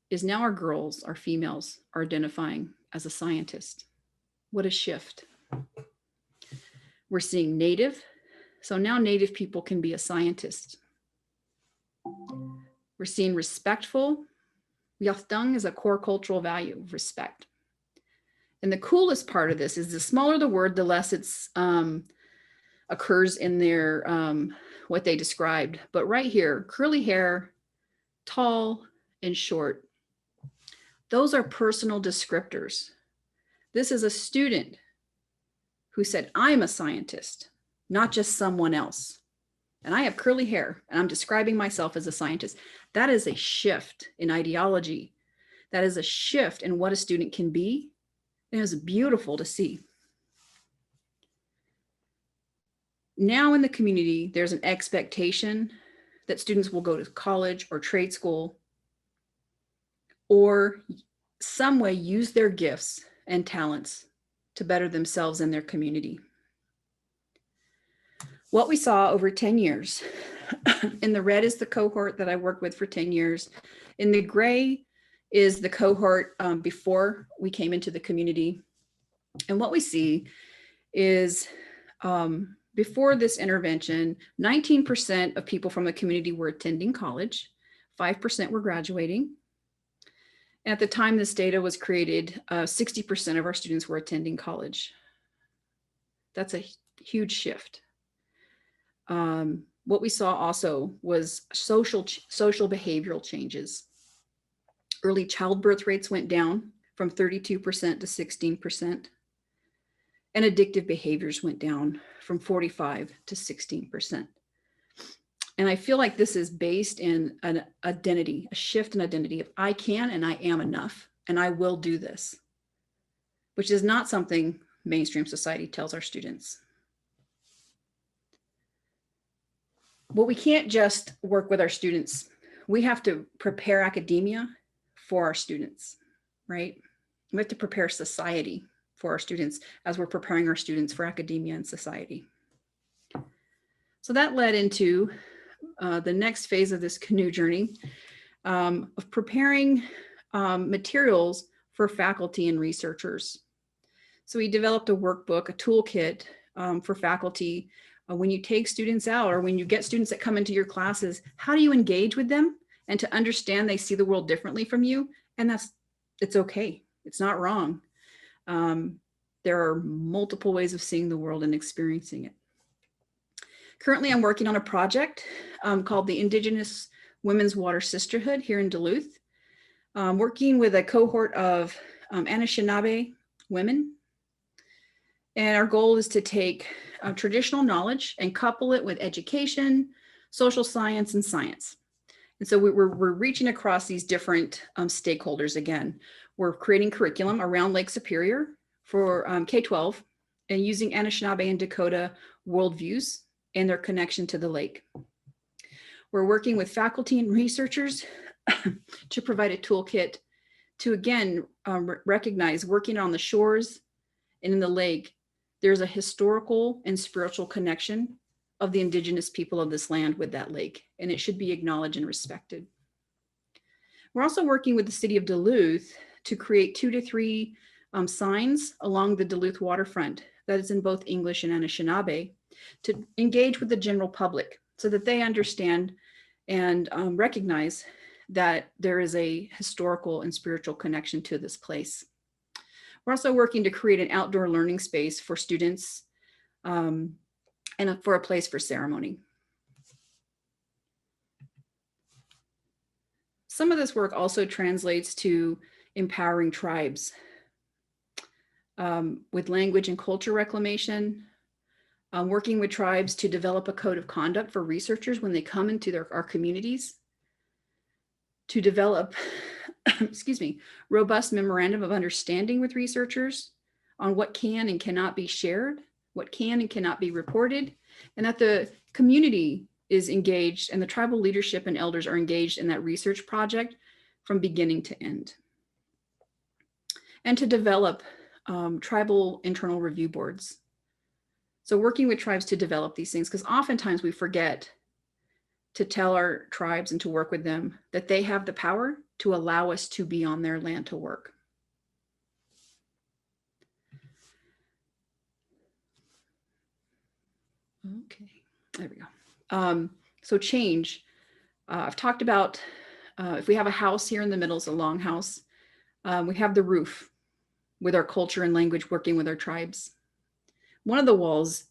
is now our girls, our females, are identifying as a scientist. What a shift. We're seeing Native. So now Native people can be a scientist. We're seeing respectful. Yachtang is a core cultural value of respect. And the coolest part of this is the smaller the word, the less it's occurs in their what they described. But right here, curly hair, tall and short. Those are personal descriptors. This is a student who said, I'm a scientist, not just someone else. And I have curly hair and I'm describing myself as a scientist. That is a shift in ideology. That is a shift in what a student can be. It is beautiful to see. Now in the community, there's an expectation that students will go to college or trade school or some way use their gifts and talents to better themselves and their community. What we saw over 10 years, in the red is the cohort that I worked with for 10 years. In the gray is the cohort before we came into the community. And what we see is before this intervention, 19% of people from the community were attending college, 5% were graduating. At the time this data was created, 60% of our students were attending college. That's a huge shift. What we saw also was social behavioral changes. Early childbirth rates went down from 32% to 16%. And addictive behaviors went down from 45 to 16%. And I feel like this is based in an identity, a shift in identity of I can and I am enough, and I will do this, which is not something mainstream society tells our students. Well, we can't just work with our students. We have to prepare academia for our students, right? We have to prepare society for our students as we're preparing our students for academia and society. So that led into the next phase of this canoe journey of preparing materials for faculty and researchers. So we developed a workbook, a toolkit for faculty. When you take students out or when you get students that come into your classes, how do you engage with them and to understand they see the world differently from you? And it's okay. It's not wrong. There are multiple ways of seeing the world and experiencing it. Currently, I'm working on a project called the Indigenous Women's Water Sisterhood here in Duluth, working with a cohort of Anishinaabe women. And our goal is to take traditional knowledge and couple it with education, social science, and science. And so we're reaching across these different stakeholders again. We're creating curriculum around Lake Superior for K-12 and using Anishinaabe and Dakota worldviews and their connection to the lake. We're working with faculty and researchers to provide a toolkit to, again, recognize working on the shores and in the lake, there's a historical and spiritual connection of the Indigenous people of this land with that lake, and it should be acknowledged and respected. We're also working with the city of Duluth to create 2 to 3 signs along the Duluth waterfront that is in both English and Anishinaabe to engage with the general public so that they understand and recognize that there is a historical and spiritual connection to this place. We're also working to create an outdoor learning space for students and for a place for ceremony. Some of this work also translates to empowering tribes with language and culture reclamation, working with tribes to develop a code of conduct for researchers when they come into our communities, to develop, excuse me, robust memorandum of understanding with researchers on what can and cannot be shared, what can and cannot be reported, and that the community is engaged and the tribal leadership and elders are engaged in that research project from beginning to end. And to develop tribal internal review boards. So working with tribes to develop these things, because oftentimes we forget to tell our tribes and to work with them that they have the power to allow us to be on their land to work. Okay, there we go. So change. I've talked about if we have a house here in the middle, it's a long house. We have the roof with our culture and language working with our tribes. One of the walls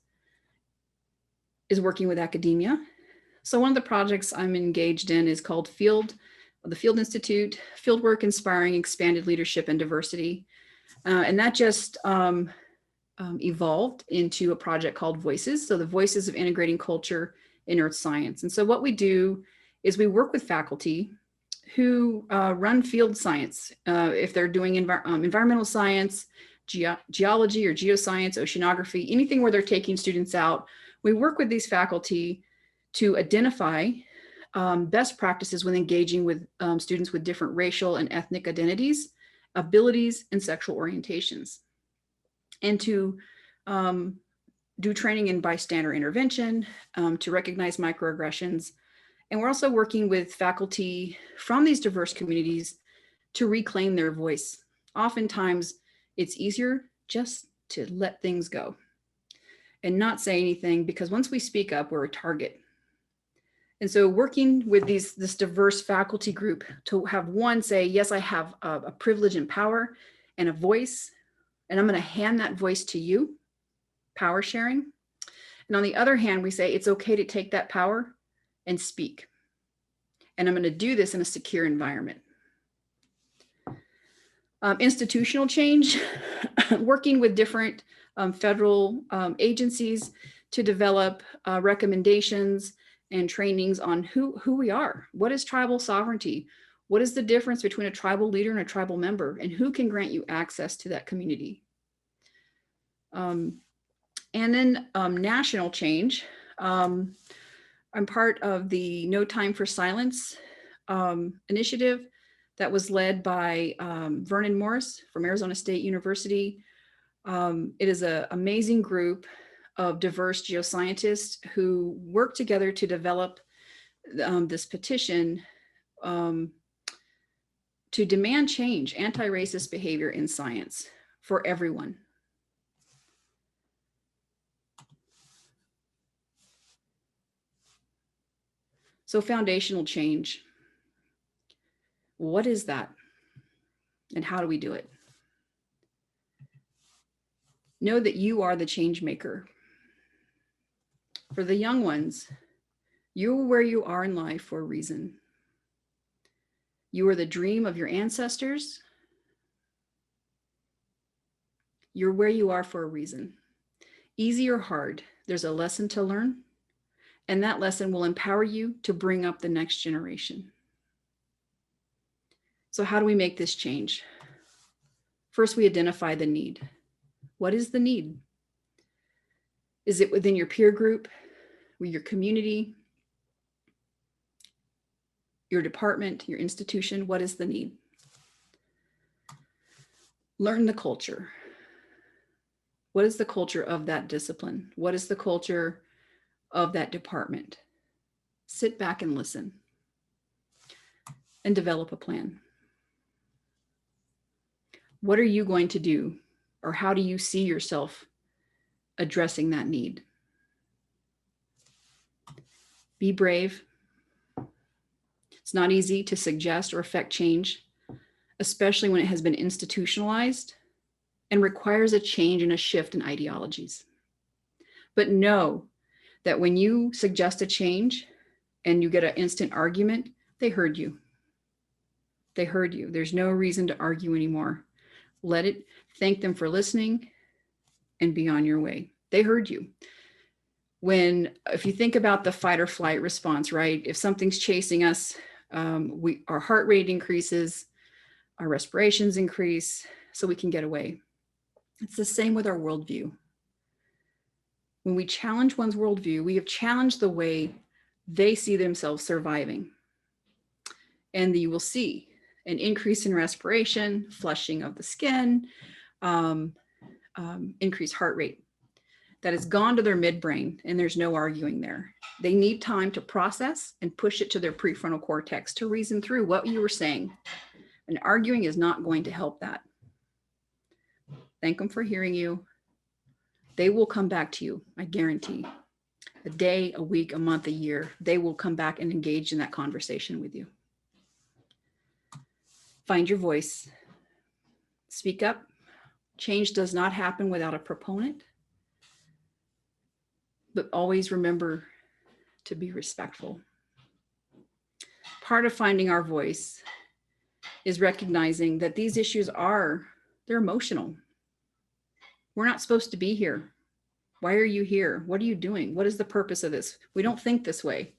is working with academia. So one of the projects I'm engaged in is called the Field Institute, Fieldwork Inspiring Expanded Leadership and Diversity. And that just evolved into a project called Voices. So the Voices of Integrating Culture in Earth Science. And so what we do is we work with faculty who run field science. If they're doing environmental science, geology or geoscience, oceanography, anything where they're taking students out We work with these faculty to identify best practices when engaging with students with different racial and ethnic identities, abilities, and sexual orientations, and to do training in bystander intervention, to recognize microaggressions. And we're also working with faculty from these diverse communities to reclaim their voice. Oftentimes, it's easier just to let things go and not say anything, because once we speak up, we're a target. And so working with this diverse faculty group to have one say, yes, I have a privilege and power and a voice, and I'm going to hand that voice to you, power sharing. And on the other hand, we say it's okay to take that power and speak. And I'm going to do this in a secure environment. Institutional change, working with different federal agencies to develop recommendations and trainings on who we are. What is tribal sovereignty? What is the difference between a tribal leader and a tribal member? And who can grant you access to that community? And then national change. I'm part of the No Time for Silence initiative that was led by Vernon Morris from Arizona State University. It is an amazing group of diverse geoscientists who work together to develop this petition to demand change, anti-racist behavior in science for everyone. So foundational change. What is that? And how do we do it? Know that you are the change maker. For the young ones, you're where you are in life for a reason. You are the dream of your ancestors. You're where you are for a reason. Easy or hard, there's a lesson to learn, and that lesson will empower you to bring up the next generation. So how do we make this change? First, we identify the need. What is the need? Is it within your peer group, with your community, your department, your institution? What is the need? Learn the culture. What is the culture of that discipline? What is the culture of that department? Sit back and listen and develop a plan. What are you going to do, or how do you see yourself addressing that need? Be brave. It's not easy to suggest or affect change, especially when it has been institutionalized and requires a change and a shift in ideologies. But know that when you suggest a change and you get an instant argument, they heard you. They heard you. There's no reason to argue anymore. Let it, thank them for listening and be on your way. They heard you. If you think about the fight or flight response, right? If something's chasing us, our heart rate increases, our respirations increase, so we can get away. It's the same with our worldview. When we challenge one's worldview, we have challenged the way they see themselves surviving. And you will see an increase in respiration, flushing of the skin, increased heart rate. That has gone to their midbrain, and there's no arguing there. They need time to process and push it to their prefrontal cortex to reason through what you were saying. And arguing is not going to help that. Thank them for hearing you. They will come back to you, I guarantee. A day, a week, a month, a year, they will come back and engage in that conversation with you. Find your voice. Speak up. Change does not happen without a proponent. But always remember to be respectful. Part of finding our voice is recognizing that these issues they're emotional. We're not supposed to be here. Why are you here? What are you doing? What is the purpose of this? We don't think this way.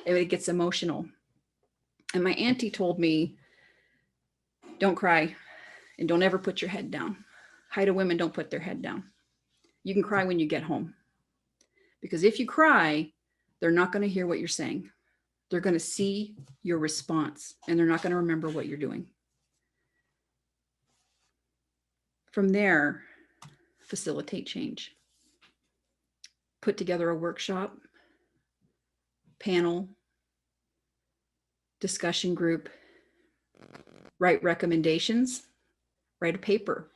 It gets emotional. And my auntie told me, don't cry and don't ever put your head down. Haida women don't put their head down. You can cry when you get home, Because if you cry, they're not going to hear what you're saying. They're going to see your response, and they're not going to remember what you're doing. From there, facilitate change. Put together a workshop, panel, discussion group, write recommendations, write a paper.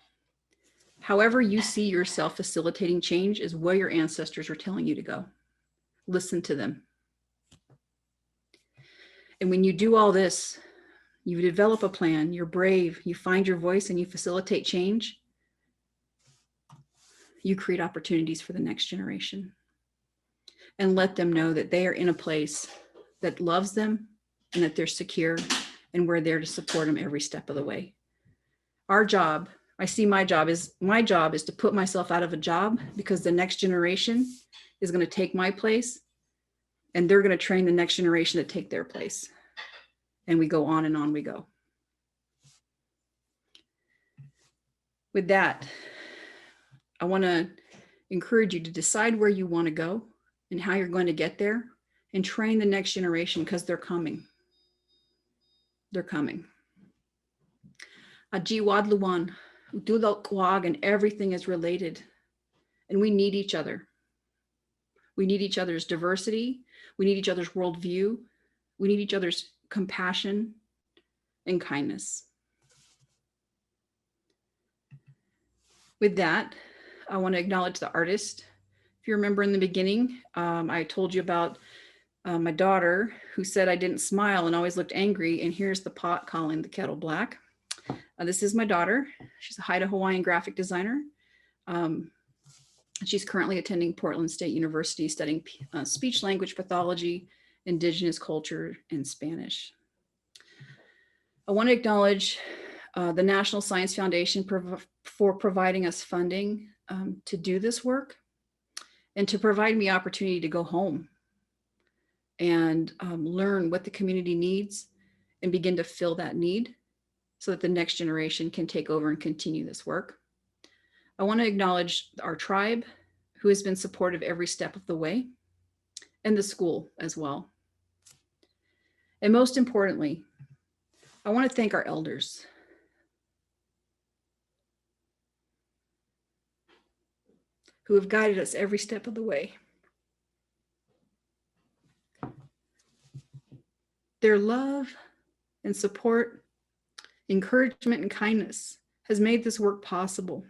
However you see yourself facilitating change is where your ancestors are telling you to go. Listen to them. And when you do all this, you develop a plan, you're brave, you find your voice, and you facilitate change, you create opportunities for the next generation. And let them know that they are in a place that loves them and that they're secure, and we're there to support them every step of the way. Our job, I see my job is to put myself out of a job, because the next generation is going to take my place, and they're going to train the next generation to take their place. And we go on and on we go. With that, I want to encourage you to decide where you want to go and how you're going to get there, and train the next generation, because they're coming. They're coming. Ajiwad Luwan, Udulok, and everything is related. And we need each other. We need each other's diversity. We need each other's worldview. We need each other's compassion and kindness. With that, I want to acknowledge the artist. If you remember in the beginning, I told you about my daughter who said I didn't smile and always looked angry, and here's the pot calling the kettle black. This is my daughter. She's a Haida Hawaiian graphic designer. She's currently attending Portland State University, studying speech language pathology, Indigenous culture, and Spanish. I want to acknowledge the National Science Foundation for providing us funding to do this work, and to provide me opportunity to go home and learn what the community needs and begin to fill that need, so that the next generation can take over and continue this work. I want to acknowledge our tribe, who has been supportive every step of the way, and the school as well. And most importantly, I want to thank our elders. Who have guided us every step of the way. Their love and support, encouragement and kindness has made this work possible,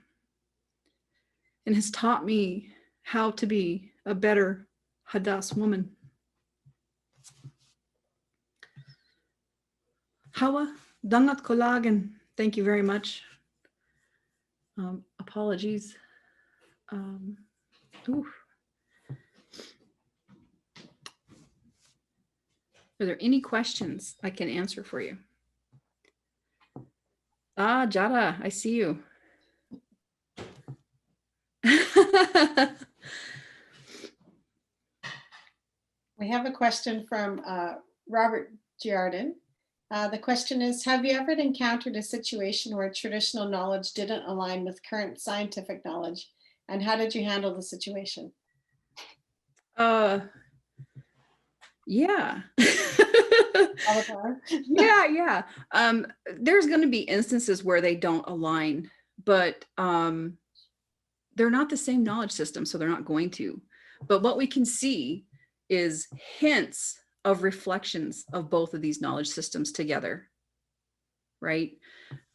and has taught me how to be a better Hadas woman. Hawa, dangat kolagan. Thank you very much. Apologies. Are there any questions I can answer for you? Jada, I see you. We have a question from Robert Giardin. The question is, have you ever encountered a situation where traditional knowledge didn't align with current scientific knowledge, and how did you handle the situation? Yeah. All the time? Yeah. There's going to be instances where they don't align, but they're not the same knowledge system, so they're not going to. But what we can see is hints of reflections of both of these knowledge systems together, right?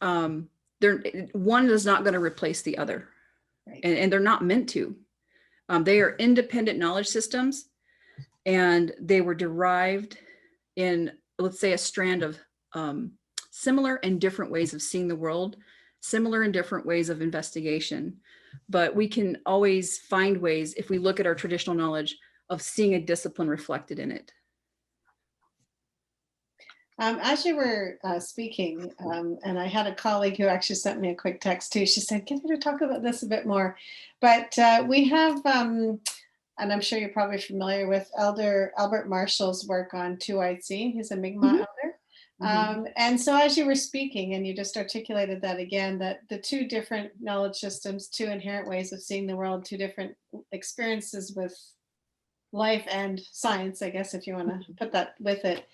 One is not going to replace the other, right? And they're not meant to. They are independent knowledge systems, and they were derived in, let's say, a strand of similar and different ways of seeing the world, similar and different ways of investigation. But we can always find ways, if we look at our traditional knowledge, of seeing a discipline reflected in it. As you were speaking, and I had a colleague who actually sent me a quick text too. She said, "Can you talk about this a bit more?" But we have, and I'm sure you're probably familiar with Elder Albert Marshall's work on two-eyed seeing. He's a Mi'kmaq elder. And so as you were speaking, and you just articulated that again, that the two different knowledge systems, two inherent ways of seeing the world, two different experiences with life and science, I guess, if you want to put that with it.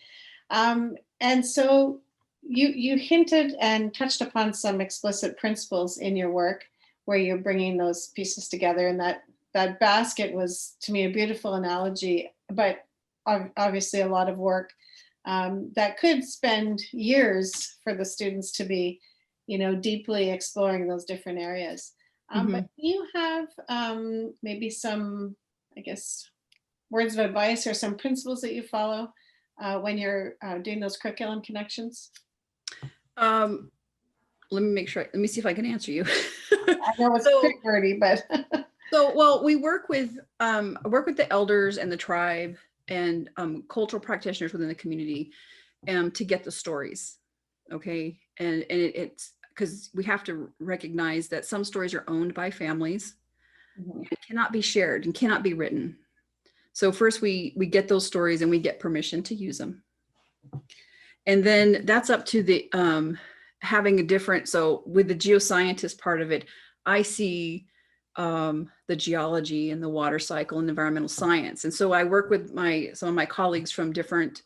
And so you hinted and touched upon some explicit principles in your work where you're bringing those pieces together, and that basket was, to me, a beautiful analogy, but obviously a lot of work that could spend years for the students to be, deeply exploring those different areas. But you have maybe some, I guess, words of advice or some principles that you follow when you're doing those curriculum connections? Let me see if I can answer you. I know it's So- pretty wordy, but So, well, we work with the elders and the tribe and cultural practitioners within the community to get the stories. Okay. And it's because we have to recognize that some stories are owned by families and cannot be shared and cannot be written. So first we get those stories and we get permission to use them. And then that's up to the having a different, so with the geoscientist part of it, I see the geology and the water cycle and environmental science. And so I work with some of my colleagues from different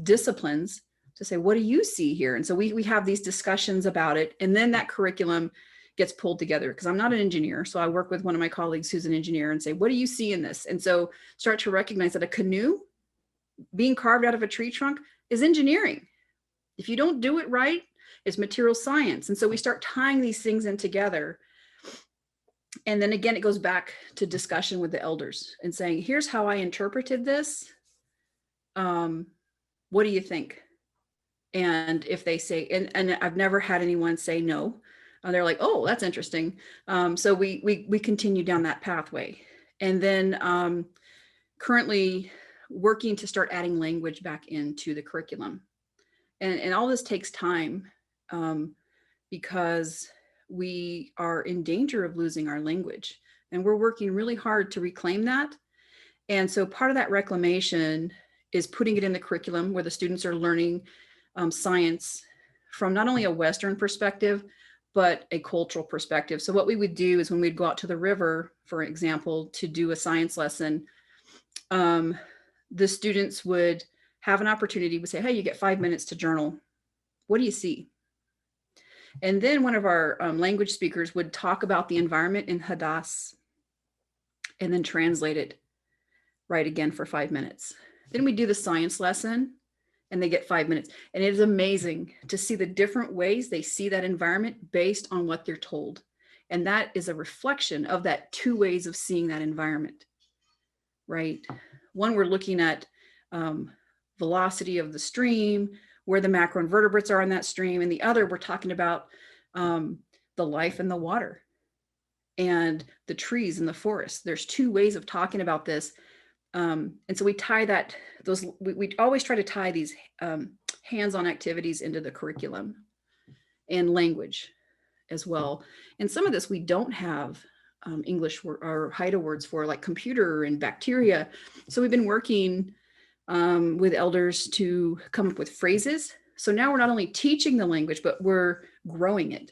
disciplines to say, what do you see here? And so we have these discussions about it. And then that curriculum gets pulled together because I'm not an engineer. So I work with one of my colleagues who's an engineer and say, what do you see in this? And so start to recognize that a canoe being carved out of a tree trunk is engineering. If you don't do it right, it's material science. And so we start tying these things in together. And then again, it goes back to discussion with the elders and saying, here's how I interpreted this. What do you think? And if they say, and I've never had anyone say no, they're like, oh, that's interesting. So we continue down that pathway. And then currently working to start adding language back into the curriculum. And all this takes time because we are in danger of losing our language. And we're working really hard to reclaim that. And so part of that reclamation is putting it in the curriculum where the students are learning science from not only a Western perspective, but a cultural perspective. So what we would do is when we'd go out to the river, for example, to do a science lesson, the students would have an opportunity to say, hey, you get 5 minutes to journal. What do you see? And then one of our language speakers would talk about the environment in Hadass and then translate it right again for 5 minutes. Then we do the science lesson and they get 5 minutes. And it is amazing to see the different ways they see that environment based on what they're told. And that is a reflection of that two ways of seeing that environment, right? One, we're looking at velocity of the stream, where the macroinvertebrates are in that stream. And the other, we're talking about the life in the water and the trees in the forest. There's two ways of talking about this. And so we tie that, we always try to tie these hands-on activities into the curriculum and language as well. And some of this we don't have English or Haida words for, like computer and bacteria. So we've been working with elders to come up with phrases. So now we're not only teaching the language, but we're growing it.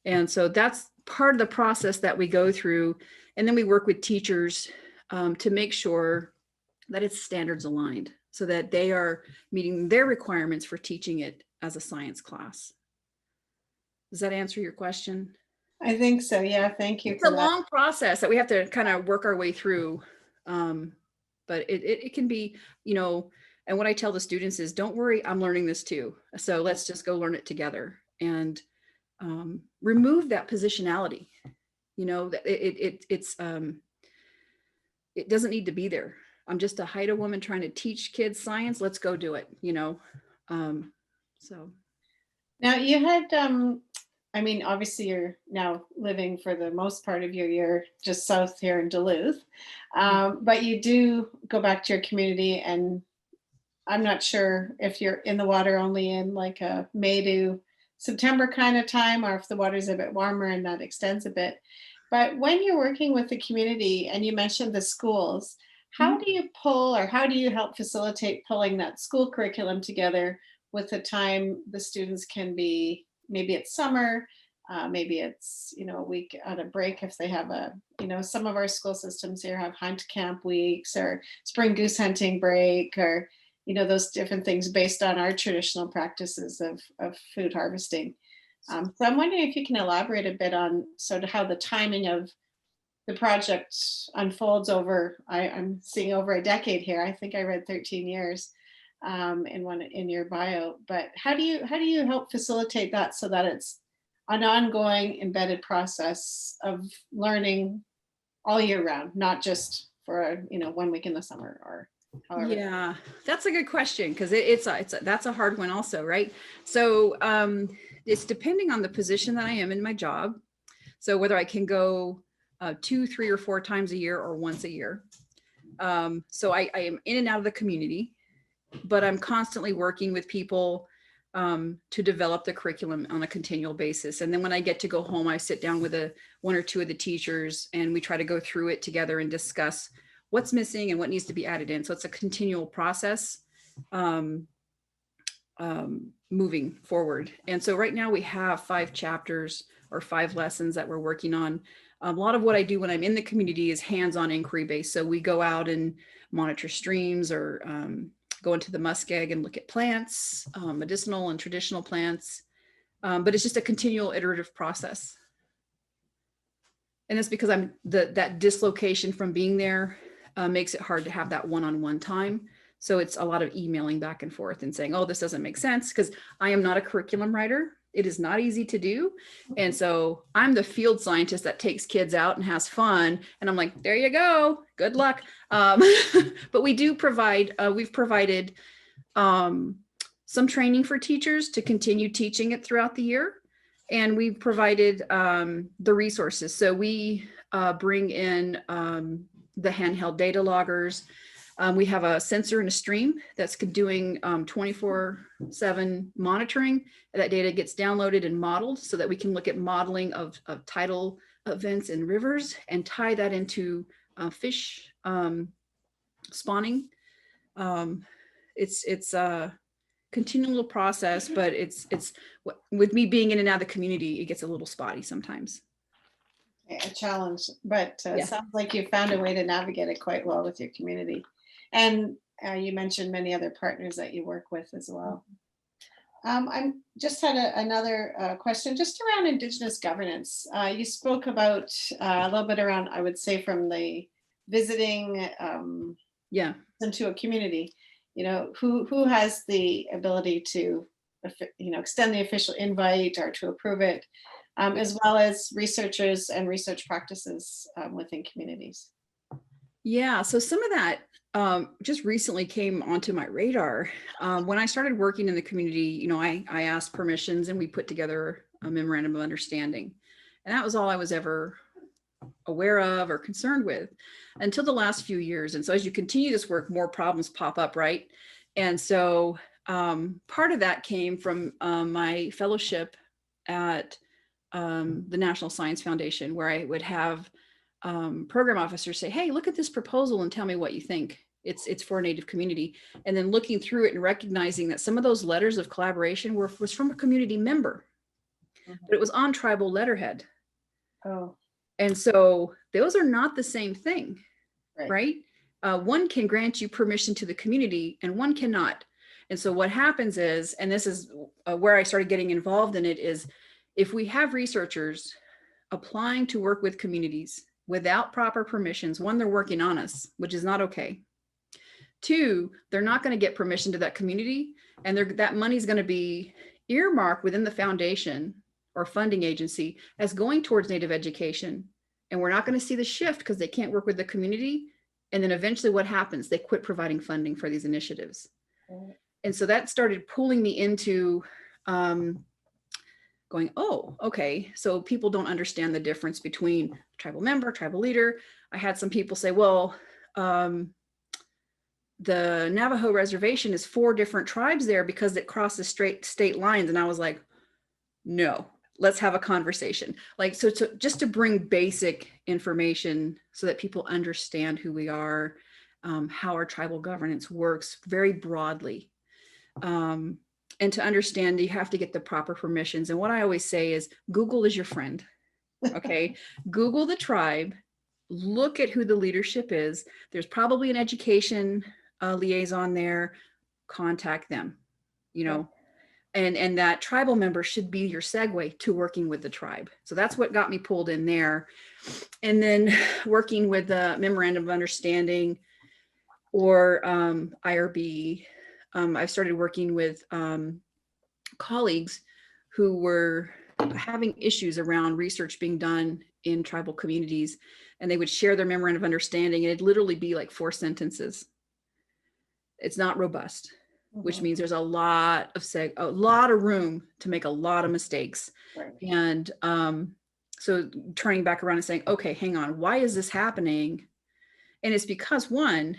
And so that's part of the process that we go through. And then we work with teachers to make sure that it's standards aligned so that they are meeting their requirements for teaching it as a science class. Does that answer your question? I think so. Yeah, thank you. It's a long process that we have to kind of work our way through. But it can be, and what I tell the students is, don't worry, I'm learning this too. So let's just go learn it together and remove that positionality. It doesn't need to be there. I'm just a Haida woman trying to teach kids science. Let's go do it, so. Now you had, obviously you're now living for the most part of your year just south here in Duluth, but you do go back to your community, and I'm not sure if you're in the water only in like a May to September kind of time, or if the water's a bit warmer and that extends a bit. But when you're working with the community, and you mentioned the schools, how do you pull, or how do you help facilitate pulling that school curriculum together with the time the students can be, maybe it's summer, Maybe it's, a week on a break if they have some of our school systems here have hunt camp weeks or spring goose hunting break, or, those different things based on our traditional practices of food harvesting. So I'm wondering if you can elaborate a bit on sort of how the timing of the project unfolds over, I'm seeing over a decade here. I think I read 13 years in your bio, but how do you help facilitate that so that it's an ongoing embedded process of learning all year round, not just for 1 week in the summer or however? Yeah, that's a good question, because that's a hard one also, right? So it's depending on the position that I am in my job. So whether I can go 2, 3, or 4 times a year or once a year. So I am in and out of the community, but I'm constantly working with people to develop the curriculum on a continual basis. And then when I get to go home, I sit down with 1 or 2 of the teachers, and we try to go through it together and discuss what's missing and what needs to be added in. So it's a continual process moving forward. And so right now we have 5 chapters or 5 lessons that we're working on. A lot of what I do when I'm in the community is hands-on inquiry based. So we go out and monitor streams, or go into the muskeg and look at plants, medicinal and traditional plants. But it's just a continual iterative process. And it's because that dislocation from being there makes it hard to have that one-on-one time. So it's a lot of emailing back and forth and saying, oh, this doesn't make sense, because I am not a curriculum writer. It is not easy to do. And so I'm the field scientist that takes kids out and has fun. And I'm like, there you go. Good luck. But we do provide, we've provided some training for teachers to continue teaching it throughout the year. And we've provided the resources. So we bring in the handheld data loggers. We have a sensor and a stream that's doing 24/7 monitoring. That data gets downloaded and modeled so that we can look at modeling of tidal events in rivers and tie that into fish spawning. It's a continual process, but it's with me being in and out of the community, it gets a little spotty sometimes. A challenge, but Yeah. sounds like you found a way to navigate it quite well with your community. And you mentioned many other partners that you work with as well. I just had another question just around Indigenous governance. You spoke about a little bit around, I would say, from the visiting Yeah. into a community, who has the ability to, extend the official invite or to approve it, as well as researchers and research practices within communities. Yeah, so some of that just recently came onto my radar. When I started working in the community, I asked permissions and we put together a memorandum of understanding. And that was all I was ever aware of or concerned with until the last few years. And so as you continue this work, more problems pop up, right? And so part of that came from my fellowship at the National Science Foundation, where I would have program officers say, hey, look at this proposal and tell me what you think. It's for a Native community. And then looking through it and recognizing that some of those letters of collaboration was from a community member, but it was on tribal letterhead. Oh. And so those are not the same thing, right? One can grant you permission to the community and one cannot. And so what happens is, and this is where I started getting involved in it, is if we have researchers applying to work with communities without proper permissions, one, they're working on us, which is not okay. 2, they're not going to get permission to that community, and that money is going to be earmarked within the foundation or funding agency as going towards Native education. And we're not going to see the shift because they can't work with the community. And then eventually what happens? They quit providing funding for these initiatives. Right. And so that started pulling me into going, oh, okay, so people don't understand the difference between tribal member, tribal leader. I had some people say, well, the Navajo reservation is 4 different tribes there because it crosses state lines. And I was like, no, let's have a conversation. Like, so just to bring basic information so that people understand who we are, how our tribal governance works very broadly. And And to understand, you have to get the proper permissions. And what I always say is Google is your friend. Okay. Google the tribe, look at who the leadership is. There's probably an education liaison there. Contact them, you know, and that tribal member should be your segue to working with the tribe. So that's what got me pulled in there. And then working with the memorandum of understanding or IRB. I've started working with colleagues who were having issues around research being done in tribal communities, and they would share their memorandum of understanding, and it'd literally be like 4 sentences. It's not robust, which means there's a lot of room to make a lot of mistakes. Right. And so turning back around and saying, okay, hang on, why is this happening? And it's because, one,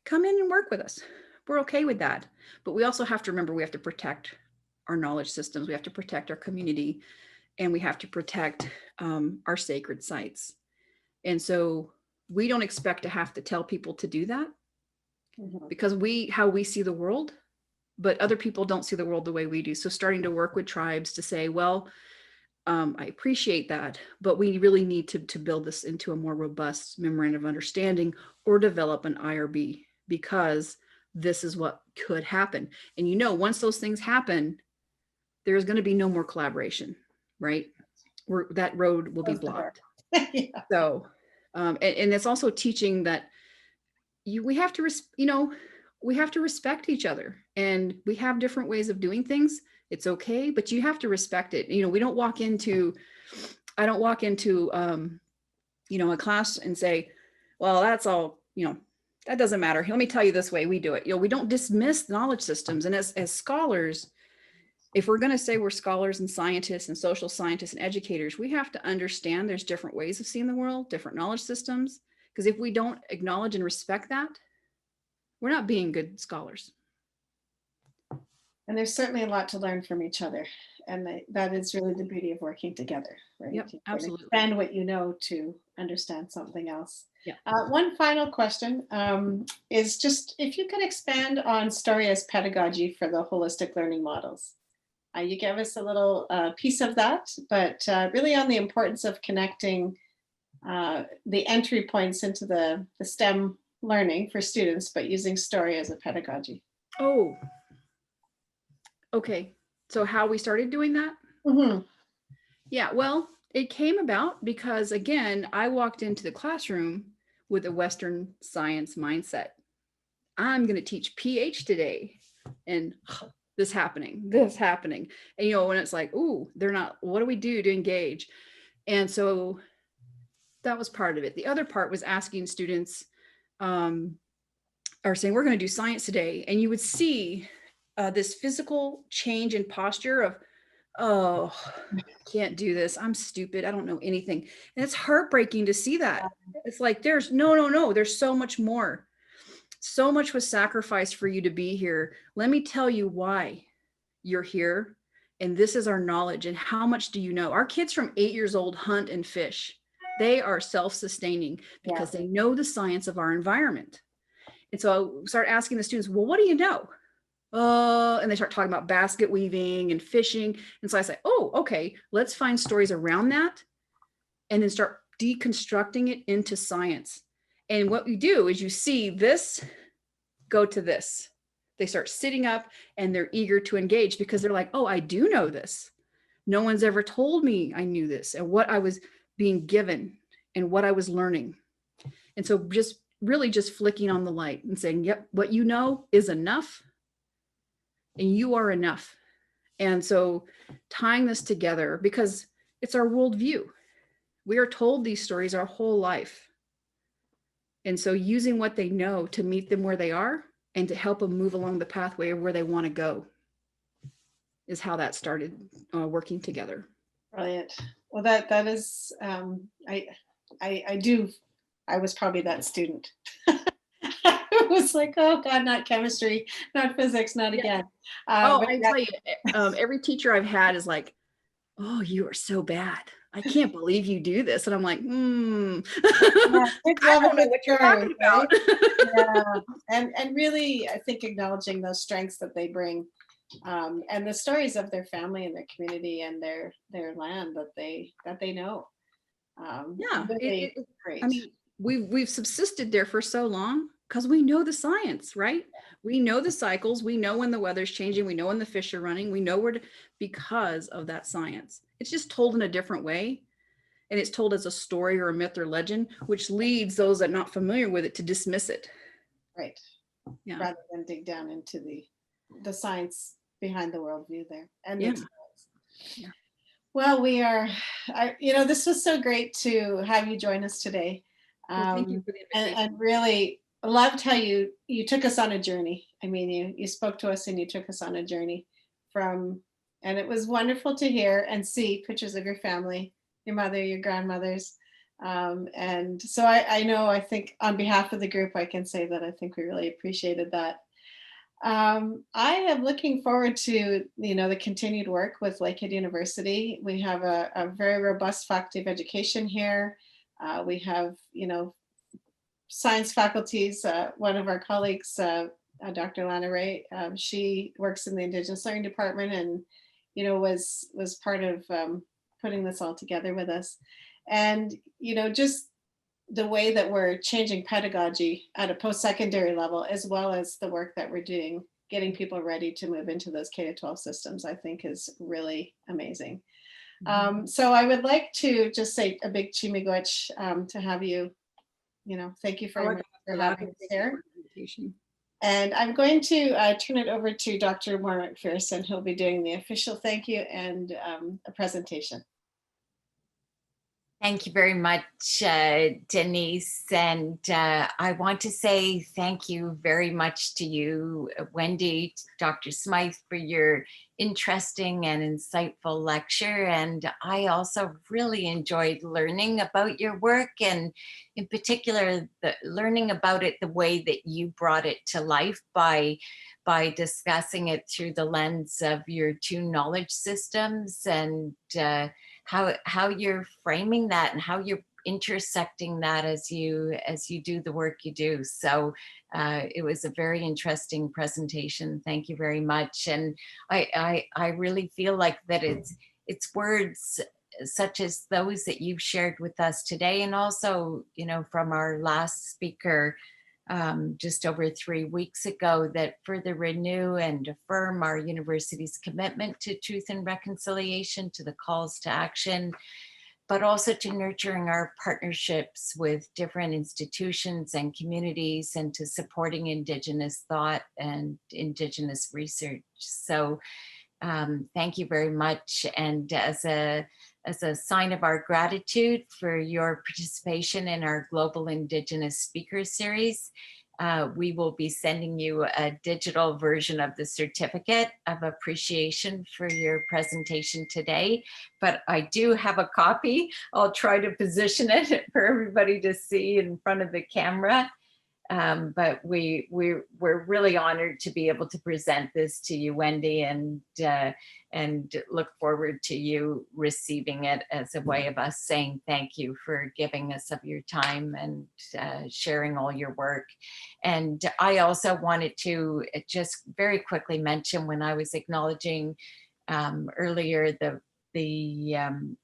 come in and work with us. We're okay with that. But we also have to remember we have to protect our knowledge systems. We have to protect our community, and we have to protect our sacred sites. And so we don't expect to have to tell people to do that because how we see the world, but other people don't see the world the way we do. So starting to work with tribes to say, well, I appreciate that, but we really need to build this into a more robust memorandum of understanding or develop an IRB, because this is what could happen. And you know, once those things happen, there's going to be no more collaboration, right? That road will be blocked. Yeah. So, and it's also teaching that we have to, we have to respect each other, and we have different ways of doing things. It's okay, but you have to respect it. You know, I don't walk into, a class and say, well, that's all, that doesn't matter. Let me tell you this way we do it. We don't dismiss knowledge systems. And as scholars, if we're going to say we're scholars and scientists and social scientists and educators, we have to understand there's different ways of seeing the world, different knowledge systems. Because if we don't acknowledge and respect that, we're not being good scholars. And there's certainly a lot to learn from each other. And that is really the beauty of working together, right? Yep, absolutely. Expand what you know to understand something else. Yeah. One final question is just if you could expand on story as pedagogy for the holistic learning models. You gave us a little piece of that, but really on the importance of connecting the entry points into the STEM learning for students, but using story as a pedagogy. Oh, okay. So how we started doing that? Yeah, well, it came about because, again, I walked into the classroom with a Western science mindset. I'm going to teach PH today, and this happening. And, when it's like, ooh, they're not, what do we do to engage? And so that was part of it. The other part was asking students, or saying, we're going to do science today. And you would see this physical change in posture of, oh, can't do this. I'm stupid. I don't know anything. And it's heartbreaking to see that. It's like, there's no, there's so much more. So much was sacrificed for you to be here. Let me tell you why you're here. And this is our knowledge. And how much do you know? Our kids from 8 years old hunt and fish. They are self-sustaining because they know the science of our environment. And so I start asking the students, well, what do you know? And they start talking about basket weaving and fishing. And so I say, oh, okay, let's find stories around that and then start deconstructing it into science. And what we do is you see this go to this. They start sitting up and they're eager to engage because they're like, oh, I do know this. No one's ever told me I knew this and what I was being given and what I was learning. And so just flicking on the light and saying, yep, what you know is enough. And you are enough. And so tying this together, because it's our worldview. We are told these stories our whole life. And so using what they know to meet them where they are and to help them move along the pathway of where they want to go is how that started working together. Brilliant. Well, that is, I was probably that student. It was like, oh God, not chemistry, not physics, not again. I tell you, every teacher I've had is like, oh, you are so bad. I can't believe you do this. And I'm like, Yeah, kids I love a don't know good what you're story, talking about. yeah. And really, I think acknowledging those strengths that they bring, and the stories of their family and their community and their land that they know. Yeah, Really great. I mean, we've subsisted there for so long because we know the science, right? We know the cycles. We know when the weather's changing. We know when the fish are running. We know where to, because of that science. It's just told in a different way. And it's told as a story or a myth or legend, which leads those that are not familiar with it to dismiss it. Right. Yeah. Rather than dig down into the science behind the worldview there. And Yeah. yeah. Well, we are, this was so great to have you join us today. Well, thank you for the invitation. And really loved how you took us on a journey. I mean, you spoke to us and you took us on a journey and it was wonderful to hear and see pictures of your family, your mother, your grandmothers. And so I think on behalf of the group, I can say that I think we really appreciated that. I am looking forward to, the continued work with Lakehead University. We have a very robust faculty of education here. We have, science faculties. One of our colleagues, Dr. Lana Ray, she works in the Indigenous Learning Department and, was part of putting this all together with us. And, just the way that we're changing pedagogy at a post-secondary level, as well as the work that we're doing, getting people ready to move into those K-12 systems, I think is really amazing. So I would like to just say a big chimigwech to have you, thank you very much for having us here. And I'm going to turn it over to Dr. Maura McPherson, who'll be doing the official thank you and a presentation. Thank you very much, Denise. And I want to say thank you very much to you, Wendy, Dr. Smythe, for your interesting and insightful lecture. And I also really enjoyed learning about your work, and in particular, learning about it the way that you brought it to life by discussing it through the lens of your two knowledge systems, and how you're framing that and how you're intersecting that as you do the work you do. So it was a very interesting presentation. Thank you very much. And I really feel like that it's words such as those that you've shared with us today, and also, from our last speaker just over 3 weeks ago, that further renew and affirm our university's commitment to truth and reconciliation, to the calls to action, but also to nurturing our partnerships with different institutions and communities, and to supporting Indigenous thought and Indigenous research. So thank you very much. And as a sign of our gratitude for your participation in our Global Indigenous Speaker Series, we will be sending you a digital version of the certificate of appreciation for your presentation today. But I do have a copy. I'll try to position it for everybody to see in front of the camera. But we're really honored to be able to present this to you, Wendy, and look forward to you receiving it as a way of us saying thank you for giving us of your time and sharing all your work. And I also wanted to just very quickly mention, when I was acknowledging earlier the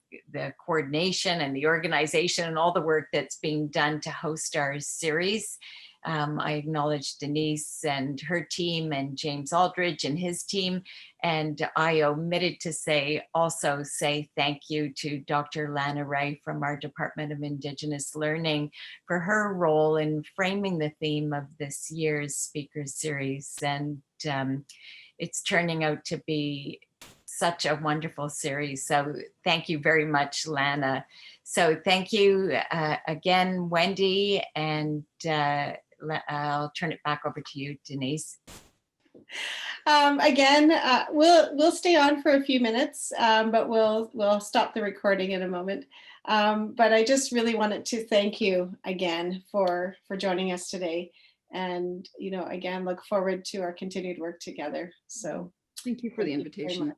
coordination and the organization and all the work that's being done to host our series. I acknowledge Denise and her team, and James Aldridge and his team. And I omitted to also say thank you to Dr. Lana Ray from our Department of Indigenous Learning for her role in framing the theme of this year's speaker series. And it's turning out to be such a wonderful series. So thank you very much, Lana. So thank you again, Wendy, and I'll turn it back over to you, Denise. Again, we'll stay on for a few minutes, but we'll stop the recording in a moment. But I just really wanted to thank you again for joining us today, and again, look forward to our continued work together. So thank you for the invitation.